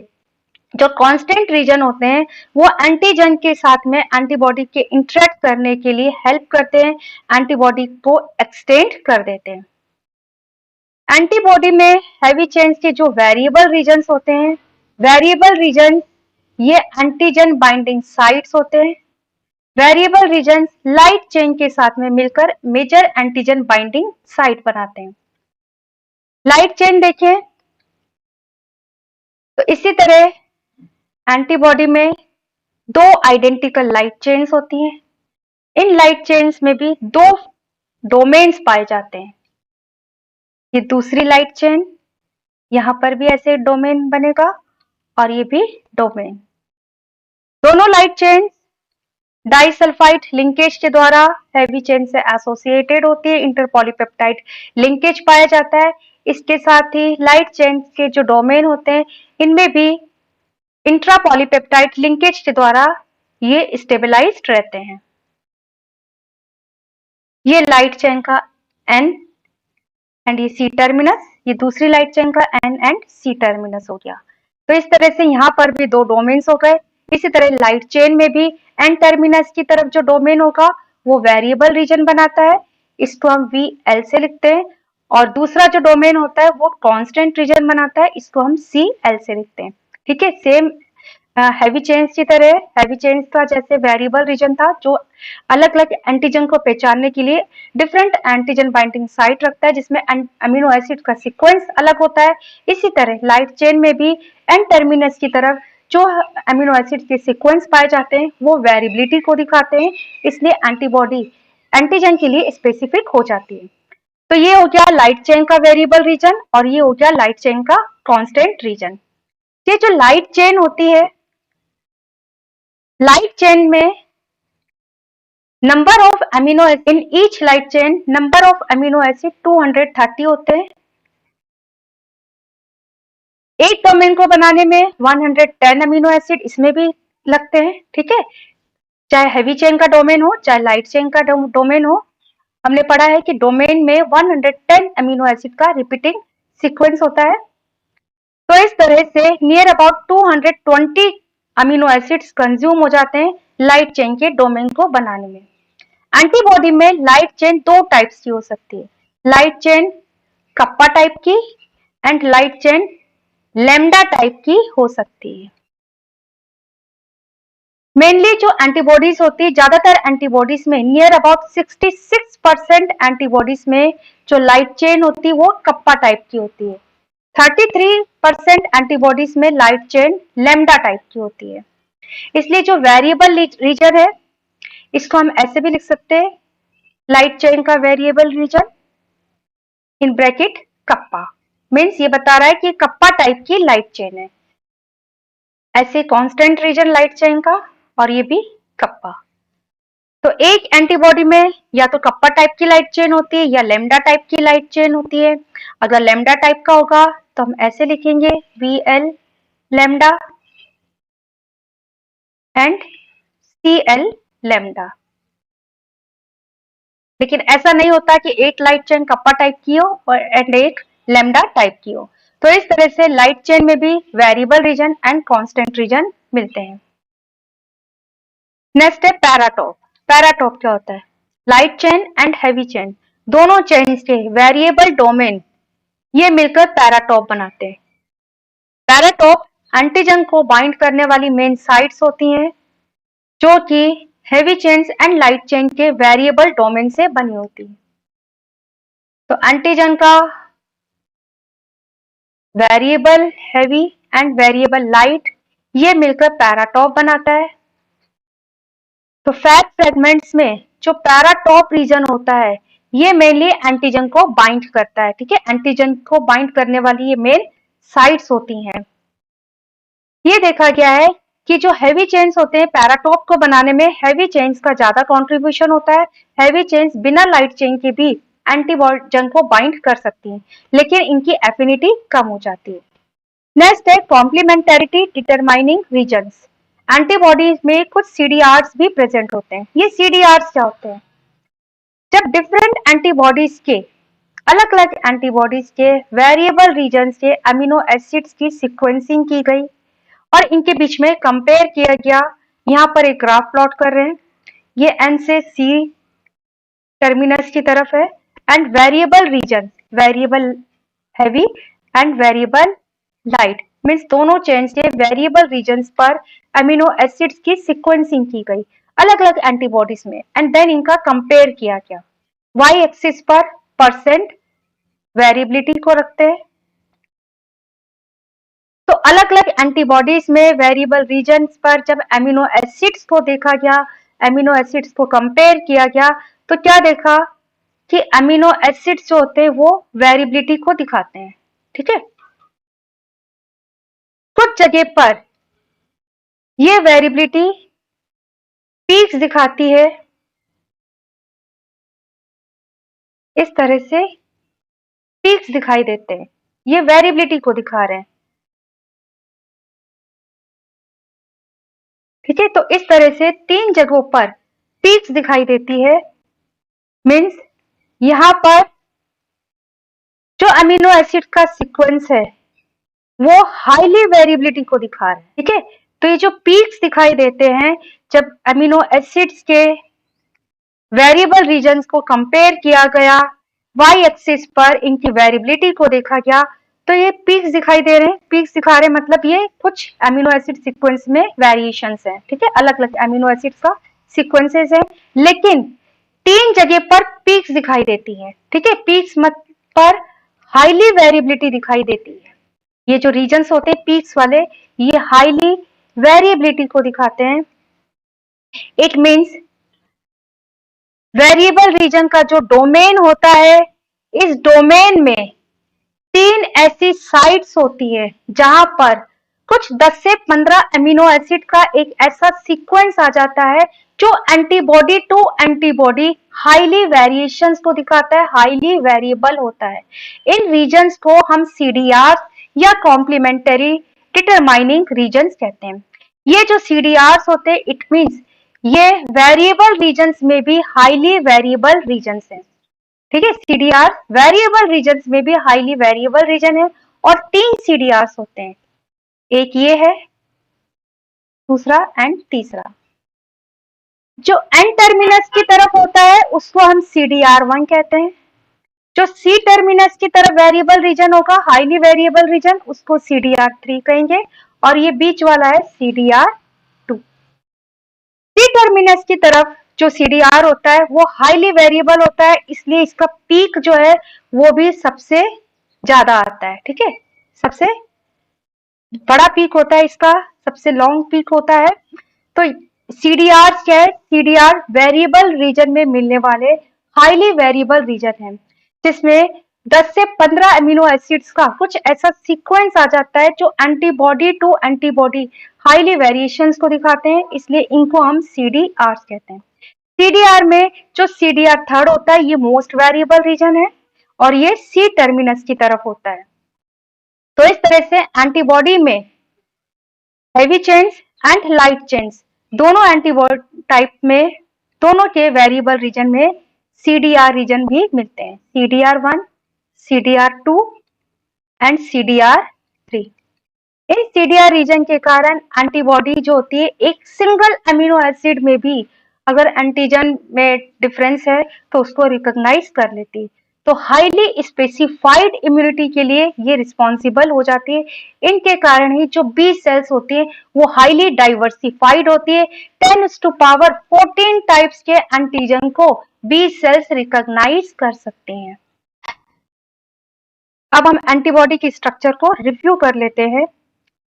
जो कांस्टेंट रीजन होते हैं वो एंटीजन के साथ में एंटीबॉडी के इंटरेक्ट करने के लिए हेल्प करते हैं, एंटीबॉडी को एक्सटेंड कर देते हैं। एंटीबॉडी में हेवी चेन्स के जो वेरिएबल रीजन्स होते हैं, वेरिएबल रीजन ये एंटीजन बाइंडिंग साइट्स होते हैं। वेरिएबल रीजन्स लाइट चेन के साथ में मिलकर मेजर एंटीजन बाइंडिंग साइट बनाते हैं। लाइट चेन देखें तो इसी तरह एंटीबॉडी में 2 आइडेंटिकल लाइट चेन्स होती हैं। इन लाइट चेन्स में भी 2 डोमेन्स पाए जाते हैं। ये दूसरी लाइट चेन, यहां पर भी ऐसे डोमेन बनेगा और ये भी डोमेन। दोनों लाइट चेन डाइसल्फाइड लिंकेज के द्वारा हेवी चेन से एसोसिएटेड होती है, इंटरपॉलीपेप्टाइड लिंकेज पाया जाता है। इसके साथ ही लाइट चेन के जो डोमेन होते हैं इनमें भी इंट्रापॉलीपेप्टाइड लिंकेज के द्वारा ये स्टेबलाइज्ड रहते हैं। ये लाइट चेन का N एंड ये सी टर्मिनस, ये दूसरी लाइट चेन का एन एंड सी टर्मिनस हो गया। तो इस तरह से यहाँ पर भी दो डोमेन्स हो गए। इसी तरह लाइट चेन में भी एन टर्मिनस की तरफ जो डोमेन होगा वो वेरिएबल रीजन बनाता है, इसको हम वी एल से लिखते हैं, और दूसरा जो डोमेन होता है वो कांस्टेंट रीजन बनाता है, इसको हम सी एल से लिखते हैं। ठीक है, सेम हैवी चेन्स की तरह हैवी चेन्स का जैसे वेरिएबल रीजन था जो अलग अलग एंटीजन को पहचानने के लिए डिफरेंट एंटीजन बाइंडिंग साइट रखता है जिसमें अमीनो एसिड का सीक्वेंस अलग होता है। इसी तरह लाइट चेन में भी एन टर्मिनस की तरफ जो अमीनो एसिड के सीक्वेंस पाए जाते हैं वो वेरिएबिलिटी को दिखाते हैं, इसलिए एंटीबॉडी एंटीजन के लिए स्पेसिफिक हो जाती है। तो ये हो गया लाइट चेन का वेरिएबल रीजन और ये हो गया लाइट चेन का कांस्टेंट रीजन। ये जो लाइट चेन होती है, लाइट चेन में number of amino in each light chain number of amino acid 230 होते हैं। एक डोमेन को बनाने में 110 अमीनो एसिड इसमें भी लगते हैं। ठीक है, चाहे हैवी चेन का डोमेन हो चाहे लाइट चेन का डोमेन हो, हमने पढ़ा है कि डोमेन में 110 अमीनो एसिड का रिपीटिंग सीक्वेंस होता है। तो इस तरह से near about 220 amino acids consume हो जाते हैं लाइट चेन के डोमेन को बनाने में। एंटीबॉडी में लाइट चेन दो टाइप्स की हो सकती है, लाइट चेन कप्पा टाइप की and light chain lambda type की हो सकती है। मेनली जो एंटीबॉडीज होती है, ज्यादातर एंटीबॉडीज में नियर अबाउट 66% एंटीबॉडीज में जो लाइट चेन होती है वो कप्पा टाइप की होती है। 33% एंटीबॉडीज में लाइट चेन लैम्डा टाइप की होती है। इसलिए जो वेरिएबल रीजन है इसको हम ऐसे भी लिख सकते हैं, लाइट चेन का variable region in bracket kappa, means ये बता रहा है कि कप्पा टाइप की लाइट चेन है। ऐसे कांस्टेंट रीजन लाइट चेन का और ये भी कप्पा। तो एक एंटीबॉडी में या तो कप्पा टाइप की लाइट चेन होती है या लेमडा टाइप की लाइट चेन होती है। अगर लेमडा टाइप का होगा तो हम ऐसे लिखेंगे V L lambda and C L lambda. लेकिन ऐसा नहीं होता कि एक लाइट चेन कप्पा टाइप की हो और एंड एक लेमडा टाइप की हो। तो इस तरह से लाइट चेन में भी variable region and constant reason मिलते हैं। नेक्स्ट है पैराटॉप। पैराटॉप क्या होता है? Light chain and heavy chain दोनों चेन्स के वेरिएबल डोमेन ये मिलकर पैराटॉप बनाते हैं। पैराटॉप एंटीजन को बाइंड करने वाली मेन साइट्स होती हैं जो कि heavy chains and light chain के वेरिएबल डोमेन से बनी होती है। तो एंटीजन का variable heavy and variable light ये मिलकर पैराटॉप बनाता है। तो फैट फ्रेगमेंट्स में जो पैराटॉप रीजन होता है ये मेनली एंटीजन को बाइंड करता है। ठीक है, एंटीजन को बाइंड करने वाली ये मेन साइट्स होती हैं। ये देखा गया है कि जो हैवी चेन्स होते हैं पैराटॉप को बनाने में हैवी चेन्स का ज्यादा कंट्रीब्यूशन होता है। हैवी चेन्स बिना लाइट चेन के भी एंटीजन को बाइंड कर सकती हैं, लेकिन इनकी एफिनिटी कम हो जाती है। नेक्स्ट है कॉम्प्लीमेंटेरिटी डिटरमाइनिंग रीजन्स। एंटीबॉडीज में कुछ सीडीआर्स भी प्रेजेंट होते हैं। ये सीडीआर्स क्या होते हैं? जब डिफरेंट एंटीबॉडीज के अलग अलग एंटीबॉडीज के वेरिएबल रीजन से अमीनो एसिड्स की सीक्वेंसिंग की गई और इनके बीच में कंपेयर किया गया। यहाँ पर एक ग्राफ प्लॉट कर रहे हैं, ये एन से सी टर्मिनस की तरफ है and variable region variable heavy and variable light means दोनों चेन्स के वेरिएबल रीजन्स पर अमीनो एसिड्स की सीक्वेंसिंग की गई अलग अलग एंटीबॉडीज में एंड देन इनका कंपेयर किया गया। वाई एक्सिस पर परसेंट वेरिएबिलिटी को रखते हैं। तो अलग अलग एंटीबॉडीज में वेरिएबल रीजन्स पर जब अमीनो एसिड्स को देखा गया, अमीनो एसिड्स को कंपेयर किया गया, तो क्या देखा कि अमीनो एसिड्स जो होते हैं वो वेरिएबिलिटी को दिखाते हैं। ठीक है, कुछ जगह पर ये वेरिएबिलिटी पीक्स दिखाती है, इस तरह से पीक्स दिखाई देते हैं, ये वेरिएबिलिटी को दिखा रहे हैं। ठीक है, तो इस तरह से तीन जगहों पर पीक्स दिखाई देती है, मीन्स यहां पर जो अमीनो एसिड का सीक्वेंस है वो हाईली वेरिएबिलिटी को दिखा रहा है, ठीक है। तो ये जो पीक्स दिखाई देते हैं जब अमीनो एसिड्स के वेरिएबल रीजन्स को कंपेयर किया गया, वाई एक्सिस पर इनकी वेरिएबिलिटी को देखा गया, तो ये पीक्स दिखाई दे रहे हैं। पीक्स दिखा रहे हैं मतलब ये कुछ अमीनो एसिड सीक्वेंस में वेरिएशंस हैं, ठीक है, अलग अलग अमीनो एसिड्स का सीक्वेंसेस है, लेकिन 3 जगह पर पीक्स दिखाई देती है, ठीक है। पीक्स मत पर हाईली वेरिएबिलिटी दिखाई देती है। ये जो रीजन्स होते हैं पीक्स वाले, ये हाईली वेरिएबिलिटी को दिखाते हैं। इट मीन्स वेरिएबल रीजन का जो डोमेन होता है, इस डोमेन में 3 ऐसी साइट्स होती है जहां पर कुछ 10 से 15 अमीनो एसिड का एक ऐसा सीक्वेंस आ जाता है जो antibody to antibody highly variations को दिखाता है, हाईली वेरिएबल होता है। इन रीजन्स को हम सीडीआर या कॉम्प्लीमेंटरी डिटरमाइनिंग रीजन्स कहते हैं। ये जो सीडीआर्स होते हैं, इट मीन्स ये वेरिएबल रीजन्स में भी हाईली वेरिएबल रीजन्स हैं, ठीक है। सीडीआर वेरिएबल रीजन्स में भी हाईली वेरिएबल रीजन है और 3 सीडीआर्स होते हैं, एक ये है, दूसरा एंड तीसरा। जो एन टर्मिनस की तरफ होता है उसको हम सीडीआर1 कहते हैं। जो सी टर्मिनस की तरफ वेरिएबल रीजन होगा, हाईली वेरिएबल रीजन, उसको सीडीआर3 कहेंगे, और ये बीच वाला है सीडीआर2। सी टर्मिनस की तरफ जो सीडीआर होता है वो हाईली वेरिएबल होता है, इसलिए इसका पीक जो है वो भी सबसे ज्यादा आता है, ठीक है। सबसे बड़ा पीक होता है इसका, सबसे लॉन्ग पीक होता है। तो सीडीआर क्या है? सीडीआर वेरिएबल रीजन में मिलने वाले हाईली वेरिएबल रीजन है, जिसमें 10 से 15 अमीनो एसिड्स का कुछ ऐसा सीक्वेंस आ जाता है जो antibody to antibody highly variations को दिखाते हैं, इसलिए इनको हम सीडीआर कहते हैं। सीडीआर में जो सीडीआर थर्ड होता है ये मोस्ट वेरिएबल रीजन है और ये सी टर्मिनस की तरफ होता है। तो इस तरह से एंटीबॉडी में heavy chains and light chains दोनों एंटीबॉडी टाइप में, दोनों के वेरिएबल रीजन में सीडीआर रीजन भी मिलते हैं, सीडीआर1, सीडीआर2 एंड सीडीआर3। इन सीडीआर रीजन के कारण एंटीबॉडी जो होती है एक सिंगल अमीनो एसिड में भी अगर एंटीजन में डिफरेंस है तो उसको रिकॉग्नाइज कर लेती है। तो हाईली स्पेसिफाइड इम्यूनिटी के लिए ये रिस्पॉन्सिबल हो जाती है। इनके कारण ही जो बी सेल्स होती है वो हाईली डाइवर्सिफाइड होती है। 10⁻14 टाइप्स के एंटीजन को बी सेल्स रिकॉग्नाइज कर सकते हैं। अब हम एंटीबॉडी की स्ट्रक्चर को रिव्यू कर लेते हैं।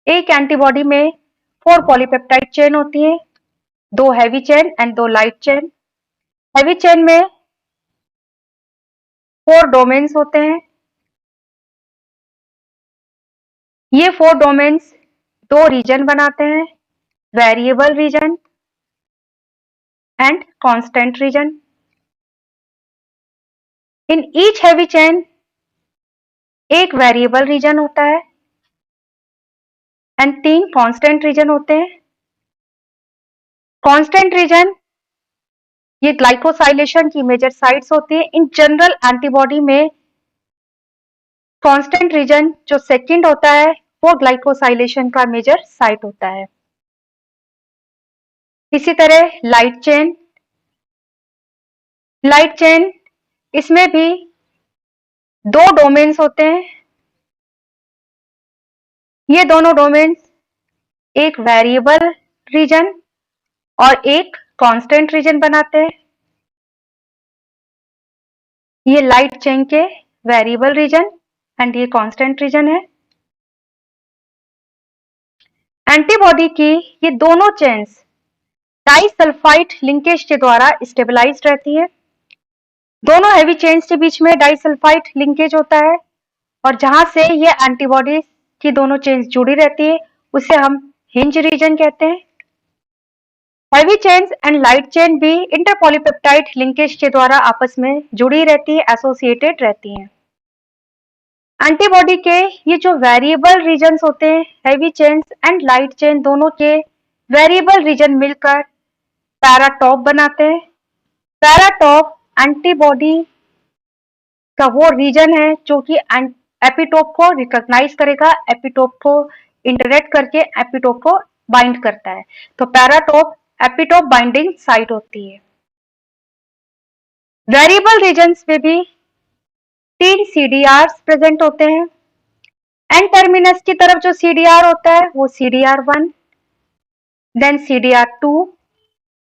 एक एंटीबॉडी में 4 पॉलीपेप्टाइड चेन होती है, 2 heavy chain and 2 light chain. Heavy chain में 4 डोमेन्स होते हैं। ये 4 डोमेन्स 2 रीजन बनाते हैं, variable region and constant reason. In each heavy chain एक वेरिएबल रीजन होता है एंड 3 कांस्टेंट रीजन होते हैं। कांस्टेंट रीजन ये ग्लाइकोसाइलेशन की मेजर साइट्स होती है। इन जनरल एंटीबॉडी में कांस्टेंट रीजन जो सेकंड होता है वो ग्लाइकोसाइलेशन का मेजर साइट होता है। इसी तरह लाइट चेन इसमें भी 2 डोमेन्स होते हैं। ये दोनों डोमेन्स एक वेरिएबल रीजन और एक कांस्टेंट रीजन बनाते हैं। ये लाइट चेन के वेरिएबल रीजन एंड ये कांस्टेंट रीजन है। एंटीबॉडी की ये दोनों चेन्स डाइसल्फाइड लिंकेज के द्वारा स्टेबलाइज्ड रहती है। दोनों हैवी चेन्स के बीच में डाइसल्फाइड लिंकेज होता है और जहां से ये एंटीबॉडी की दोनों चेन्स जुड़ी रहती है उसे हम हिंज रीजन कहते हैं। Heavy chains and light chain भी इंटरपॉलीपेप्टाइड लिंकेज के द्वारा आपस में जुड़ी रहती है, एसोसिएटेड रहती हैं। एंटीबॉडी के ये जो वेरिएबल रीजन्स होते हैं, heavy chains and light chain दोनों के वेरिएबल रीजन मिलकर पैराटॉप बनाते हैं। पैराटॉप एंटीबॉडी का वो रीजन है जो कि एपिटोप को रिकॉग्नाइज करेगा, एपिटोप को इंटरेक्ट करके एपिटोप को बाइंड करता है। तो पैराटोप एपिटोप बाइंडिंग साइट होती है। वेरिएबल रीजन्स में भी 3 CDRs प्रेजेंट होते हैं। एन टर्मिनस की तरफ जो CDR होता है वो CDR1, देन CDR2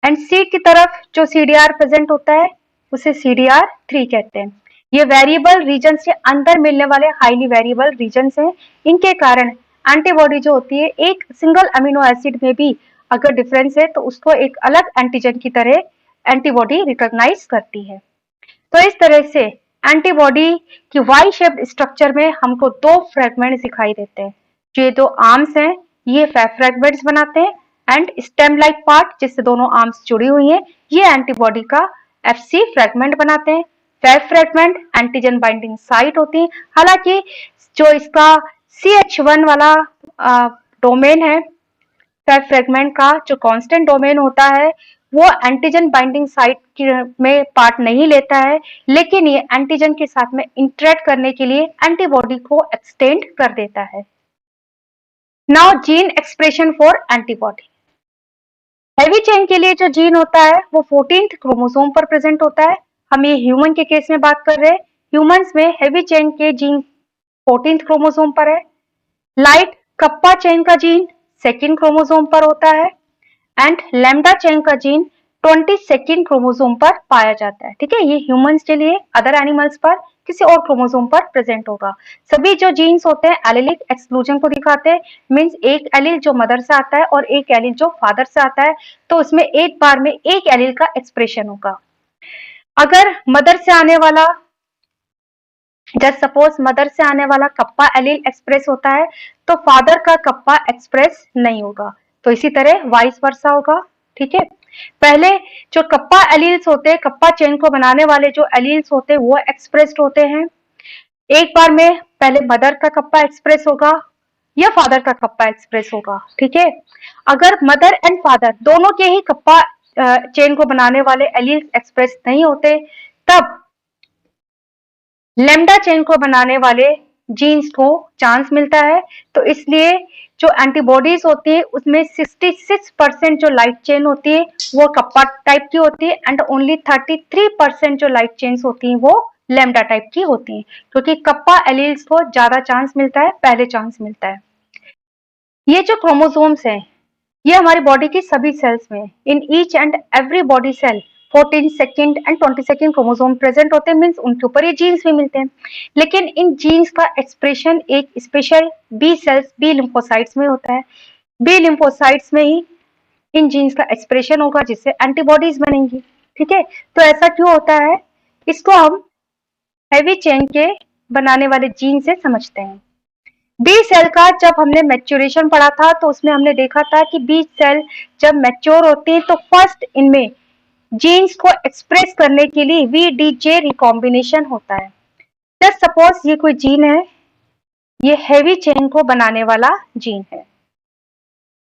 एंड सी की तरफ जो CDR प्रेजेंट होता है उसे CDR3 कहते हैं। ये वेरिएबल रीजन के अंदर मिलने वाले हाईली वेरिएबल रीजन्स हैं। इनके कारण एंटीबॉडी जो होती है एक सिंगल अमीनो एसिड में भी अगर डिफरेंस है तो उसको एक अलग एंटीजन की तरह एंटीबॉडी रिकॉग्नाइज करती है। तो इस तरह से एंटीबॉडी की वाई शेप्ड स्ट्रक्चर में हमको 2 फ्रेगमेंट्स दिखाई देते हैं। जो ये 2 आर्म्स हैं ये फ्रेगमेंट्स बनाते हैं एंड स्टेम लाइक पार्ट जिससे दोनों आर्म्स जुड़ी हुई हैं ये एंटीबॉडी का FC फ्रेगमेंट बनाते हैं। Fab fragment antigen binding site होती है। हालांकि जो इसका CH1 वाला डोमेन है फैब फ्रेगमेंट का जो कांस्टेंट डोमेन होता है वो एंटीजन बाइंडिंग साइट में पार्ट नहीं लेता है, लेकिन ये एंटीजन के साथ में इंटरेक्ट करने के लिए एंटीबॉडी को एक्सटेंड कर देता है। Now gene expression for antibody. Heavy chain के लिए जो जीन होता है वो 14th क्रोमोसोम पर प्रेजेंट होता है। हम ये ह्यूमन के केस में बात कर रहे हैं। ह्यूमंस में हैवी चेन के जीन 14th क्रोमोसोम पर है। लाइट कप्पा चेन का जीन 2nd क्रोमोसोम पर होता है एंड लैम्डा चेन का जीन 22nd क्रोमोसोम पर पाया जाता है। ठीक है, ये ह्यूमंस के लिए, अदर एनिमल्स पर किसी और क्रोमोसोम पर प्रेजेंट होगा। सभी जो जीन्स होते हैं एलिलिक एक्सक्लूजन को दिखाते हैं, मींस एक एलील जो मदर से आता है और एक एलील जो फादर से आता है, तो उसमें एक बार में एक एलील का एक्सप्रेशन होगा। अगर मदर से आने वाला, जस्ट सपोज मदर से आने वाला कप्पा एलील एक्सप्रेस होता है तो फादर का कप्पा एक्सप्रेस नहीं होगा। तो इसी तरह वाइस वर्सा होगा। ठीक है, पहले जो कप्पा एलील्स होते हैं, कप्पा चेन को बनाने वाले जो एलील्स होते हैं वो एक्सप्रेस्ड होते हैं। एक बार में पहले मदर का कप्पा एक्सप्रेस होगा या फादर का कप्पा एक्सप्रेस होगा। ठीक है, अगर मदर एंड फादर दोनों के ही कप्पा चेन को बनाने वाले एलील्स एक्सप्रेस नहीं होते तब लैम्डा चेन को बनाने वाले जीन्स को चांस मिलता है। तो इसलिए जो एंटीबॉडीज होती है उसमें 66% जो लाइट चेन होती है वो कप्पा टाइप की होती है एंड ओनली 33% जो लाइट चेन्स होती है वो लैम्डा टाइप की होती है, क्योंकि कप्पा एलील्स को ज्यादा चांस मिलता है, पहले चांस मिलता है। ये जो क्रोमोसोम्स हैं ये हमारी बॉडी की सभी सेल्स में, in each and every body cell 14th and 22nd chromosome present होते हैं, मींस उनके ऊपर ये जीन्स भी मिलते हैं। लेकिन इन जीन्स का एक्सप्रेशन एक special B cells, B lymphocytes में होता है। बी लिम्फोसाइट्स में ही इन जीन्स का एक्सप्रेशन होगा जिससे एंटीबॉडीज बनेंगी। ठीक है, तो ऐसा क्यों होता है इसको हम हैवी चेन के बनाने वाले जीन से समझते हैं। बी सेल का जब हमने मैच्योरेशन पढ़ा था तो उसमें हमने देखा था कि बी सेल जब मैच्योर होती है तो फर्स्ट इनमें जीन्स को एक्सप्रेस करने के लिए VDJ रिकॉम्बिनेशन होता है। जस्ट सपोज ये कोई जीन है, ये हैवी चेन को बनाने वाला जीन है।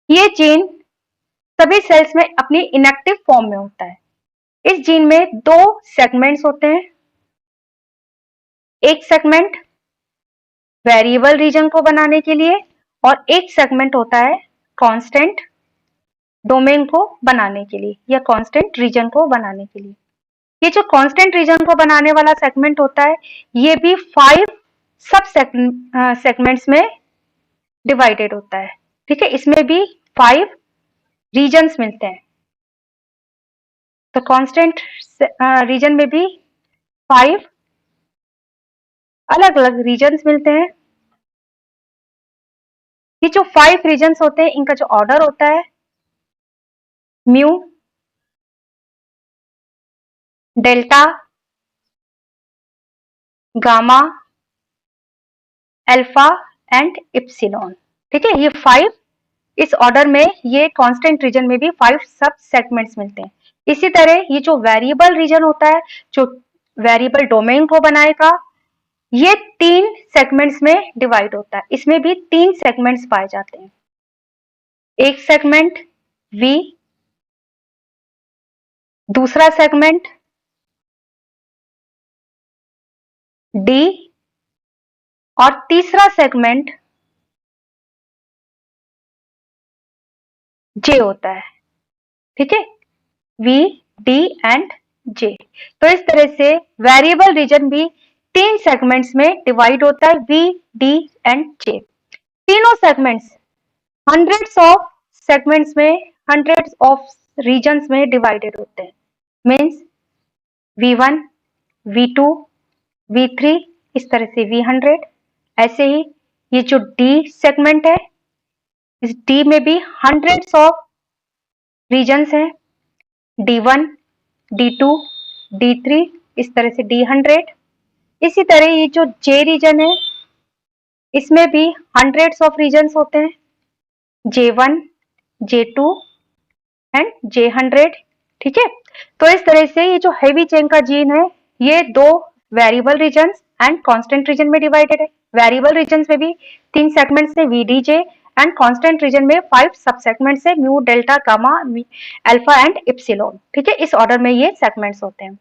ये जीन सभी सेल्स में अपनी इनएक्टिव फॉर्म में होता है। इस जीन में 2 सेगमेंट्स होते हैं। एक सेगमेंट वेरिएबल रीजन को बनाने के लिए और एक सेगमेंट होता है कांस्टेंट डोमेन को बनाने के लिए या कांस्टेंट रीजन को बनाने के लिए। ये जो कांस्टेंट रीजन को बनाने वाला सेगमेंट होता है ये भी 5 सब सेगमेंट्स में डिवाइडेड होता है। ठीक है, इसमें भी 5 रीजन्स मिलते हैं। तो कांस्टेंट रीजन में भी 5 अलग अलग रीजन्स मिलते हैं। ये जो 5 रीजन्स होते हैं इनका जो ऑर्डर होता है mu, delta, gamma, alpha and epsilon. ठीक है, ये 5 इस ऑर्डर में, ये कांस्टेंट रीजन में भी 5 सब सेगमेंट्स मिलते हैं। इसी तरह ये जो वेरिएबल रीजन होता है जो वेरिएबल डोमेन को बनाएगा ये 3 सेगमेंट्स में डिवाइड होता है। इसमें भी 3 सेगमेंट्स पाए जाते हैं। एक सेगमेंट V, दूसरा सेगमेंट डी और तीसरा सेगमेंट जे होता है। ठीक है, वी, डी एंड जे। तो इस तरह से वेरिएबल रीजन भी 3 सेगमेंट्स में डिवाइड होता है, वी, डी एंड जे। तीनों सेगमेंट्स हंड्रेड्स ऑफ सेगमेंट्स में, हंड्रेड्स ऑफ रीजन्स में डिवाइडेड होते हैं। मीन्स V1, V2, V3, इस तरह से V100। ऐसे ही ये जो D सेगमेंट है, इस D में भी हंड्रेड्स ऑफ रीजन्स हैं, D1, D2, D3, इस तरह से D100। इसी तरह ये जो J रीजन है, इसमें भी हंड्रेड्स ऑफ रीजन्स होते हैं, J1, J2 एंड J100। ठीक है, तो इस तरह से ये जो हेवी चेन का जीन है, ये 2 variable regions and constant region में डिवाइडेड है। वेरिएबल रीजन्स में भी 3 सेगमेंट्स है, VDJ, एंड कांस्टेंट रीजन में 5 सब सेगमेंट्स है, mu, delta, gamma, alpha and epsilon. ठीक है, इस ऑर्डर में ये सेगमेंट्स होते हैं।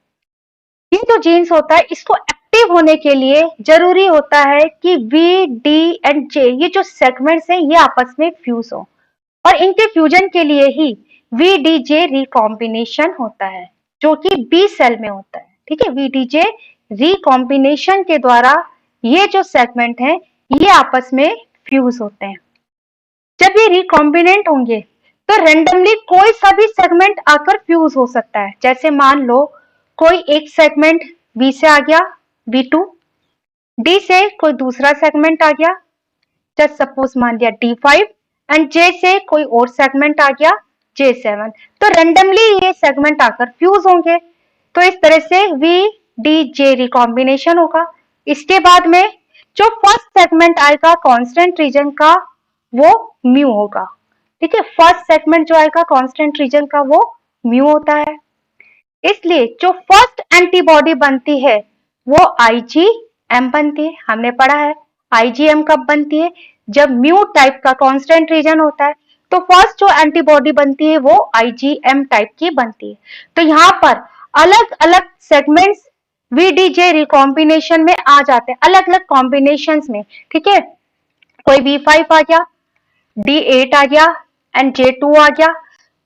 ये जो जीन्स होता है, इसको एक्टिव होने के लिए जरूरी होता है कि वी, डी एंड जे, ये जो सेगमेंट्स हैं, ये आपस में फ्यूज हो, और इनके फ्यूजन के लिए ही VDJ रिकॉम्बिनेशन होता है, जो कि बी सेल में होता है। ठीक है, VDJ रिकॉम्बिनेशन के द्वारा ये जो सेगमेंट है, ये आपस में फ्यूज होते हैं। जब ये रिकॉम्बिनेंट होंगे तो रेंडमली कोई सा भी सेगमेंट आकर फ्यूज हो सकता है। जैसे मान लो कोई एक सेगमेंट V से आ गया, V2, D से कोई दूसरा सेगमेंट आ गया, जस्ट सपोज मान लिया D5, एंड J से कोई और सेगमेंट आ गया, J7। तो रेंडमली ये सेगमेंट आकर फ्यूज होंगे। तो इस तरह से VDJ रिकॉम्बिनेशन होगा। इसके बाद में जो फर्स्ट सेगमेंट आएगा कांस्टेंट रीजन का, वो म्यू होगा। ठीक है, फर्स्ट सेगमेंट जो आएगा कांस्टेंट रीजन का, वो म्यू होता है। इसलिए जो फर्स्ट एंटीबॉडी बनती है, वो IgM बनती है। हमने पढ़ा है IgM कब बनती है, जब म्यू टाइप का कांस्टेंट रीजन होता है। तो फर्स्ट जो एंटीबॉडी बनती है, वो IgM टाइप की बनती है। तो यहाँ पर अलग अलग सेगमेंट्स VDJ रिकॉम्बिनेशन में आ जाते हैं, अलग अलग कॉम्बिनेशन में। ठीक है, कोई V5 आ गया, D8 आ गया एंड J2 आ गया।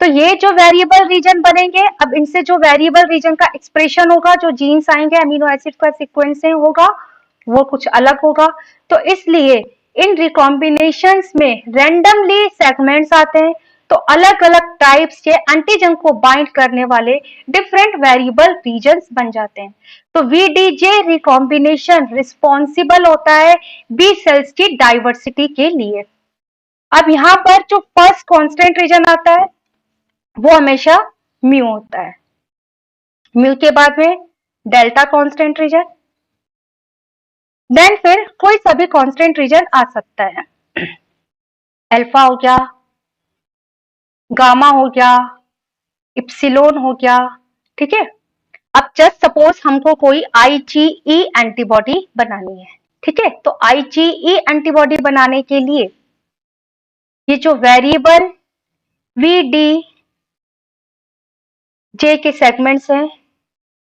तो ये जो वेरिएबल रीजन बनेंगे, अब इनसे जो वेरिएबल रीजन का एक्सप्रेशन होगा, जो जीन्स आएंगे, अमीनो एसिड का सीक्वेंसिंग होगा, वो कुछ अलग होगा। तो इसलिए इन रिकॉम्बिनेशंस में रैंडमली सेगमेंट्स आते हैं, तो अलग अलग टाइप्स के एंटीजन को बाइंड करने वाले डिफरेंट वेरिएबल रीजन्स बन जाते हैं। तो VDJ रिकॉम्बिनेशन रिस्पॉन्सिबल होता है बी सेल्स की डाइवर्सिटी के लिए। अब यहाँ पर जो फर्स्ट कांस्टेंट रीजन आता है, वो हमेशा म्यू होता है। म्यू के बाद में डेल्टा कांस्टेंट रीजन, देन फिर कोई सा भी कांस्टेंट रीजन आ सकता है। अल्फा हो गया, गामा हो गया, इप्सिलोन हो गया। ठीक है, अब जस्ट सपोज हमको कोई IgE एंटीबॉडी बनानी है। ठीक है, तो IgE एंटीबॉडी बनाने के लिए ये जो वेरिएबल VDJ के सेगमेंट्स हैं,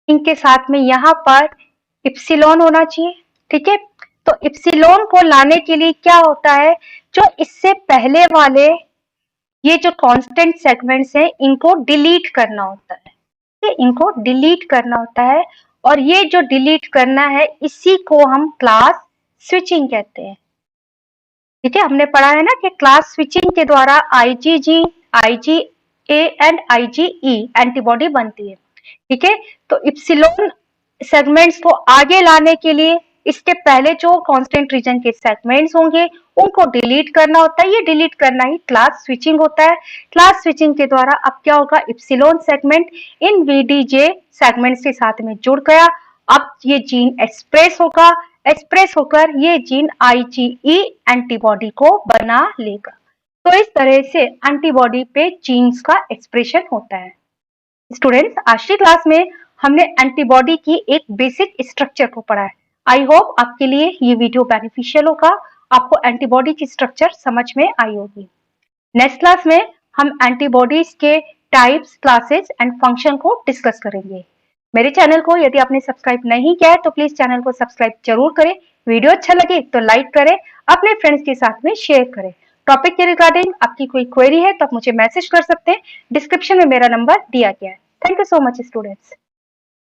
इनके साथ में यहाँ पर इप्सिलोन होना चाहिए। ठीक है, तो इप्सिलोन को लाने के लिए क्या होता है, जो इससे पहले वाले ये जो कांस्टेंट सेगमेंट्स हैं, इनको डिलीट करना होता है। इनको डिलीट करना होता है, और ये जो डिलीट करना है, इसी को हम क्लास स्विचिंग कहते हैं। ठीक है, हमने पढ़ा है ना कि क्लास स्विचिंग के द्वारा IgG, IgA and IgE antibody बनती है। ठीक है, तो इप्सिलोन सेगमेंट्स को आगे लाने के लिए इसके पहले जो कांस्टेंट रीजन के सेगमेंट्स होंगे, उनको डिलीट करना होता है। ये डिलीट करना ही क्लास स्विचिंग होता है। क्लास स्विचिंग के द्वारा अब क्या होगा, epsilon segment in VDJ segments के साथ में जुड़ गया। अब ये जीन एक्सप्रेस होगा, एक्सप्रेस होकर ये जीन IgE एंटीबॉडी को बना लेगा। तो इस तरह से एंटीबॉडी पे जीन्स का एक्सप्रेशन होता है। स्टूडेंट्स, आज की क्लास में हमने एंटीबॉडी की एक बेसिक स्ट्रक्चर को पढ़ा है। आई होप आपके लिए ये वीडियो बेनिफिशियल होगा, आपको एंटीबॉडी की स्ट्रक्चर समझ में आई होगी। नेक्स्ट क्लास में हम एंटीबॉडीज के टाइप्स, क्लासेस एंड फंक्शन को डिस्कस करेंगे। मेरे चैनल को यदि आपने सब्सक्राइब नहीं किया है तो प्लीज चैनल को सब्सक्राइब जरूर करें। वीडियो अच्छा लगे तो लाइक करें, अपने फ्रेंड्स के साथ में शेयर करें। टॉपिक के रिगार्डिंग आपकी कोई क्वेरी है तो आप मुझे मैसेज कर सकते हैं। डिस्क्रिप्शन में मेरा नंबर दिया गया है। Thank you so much students.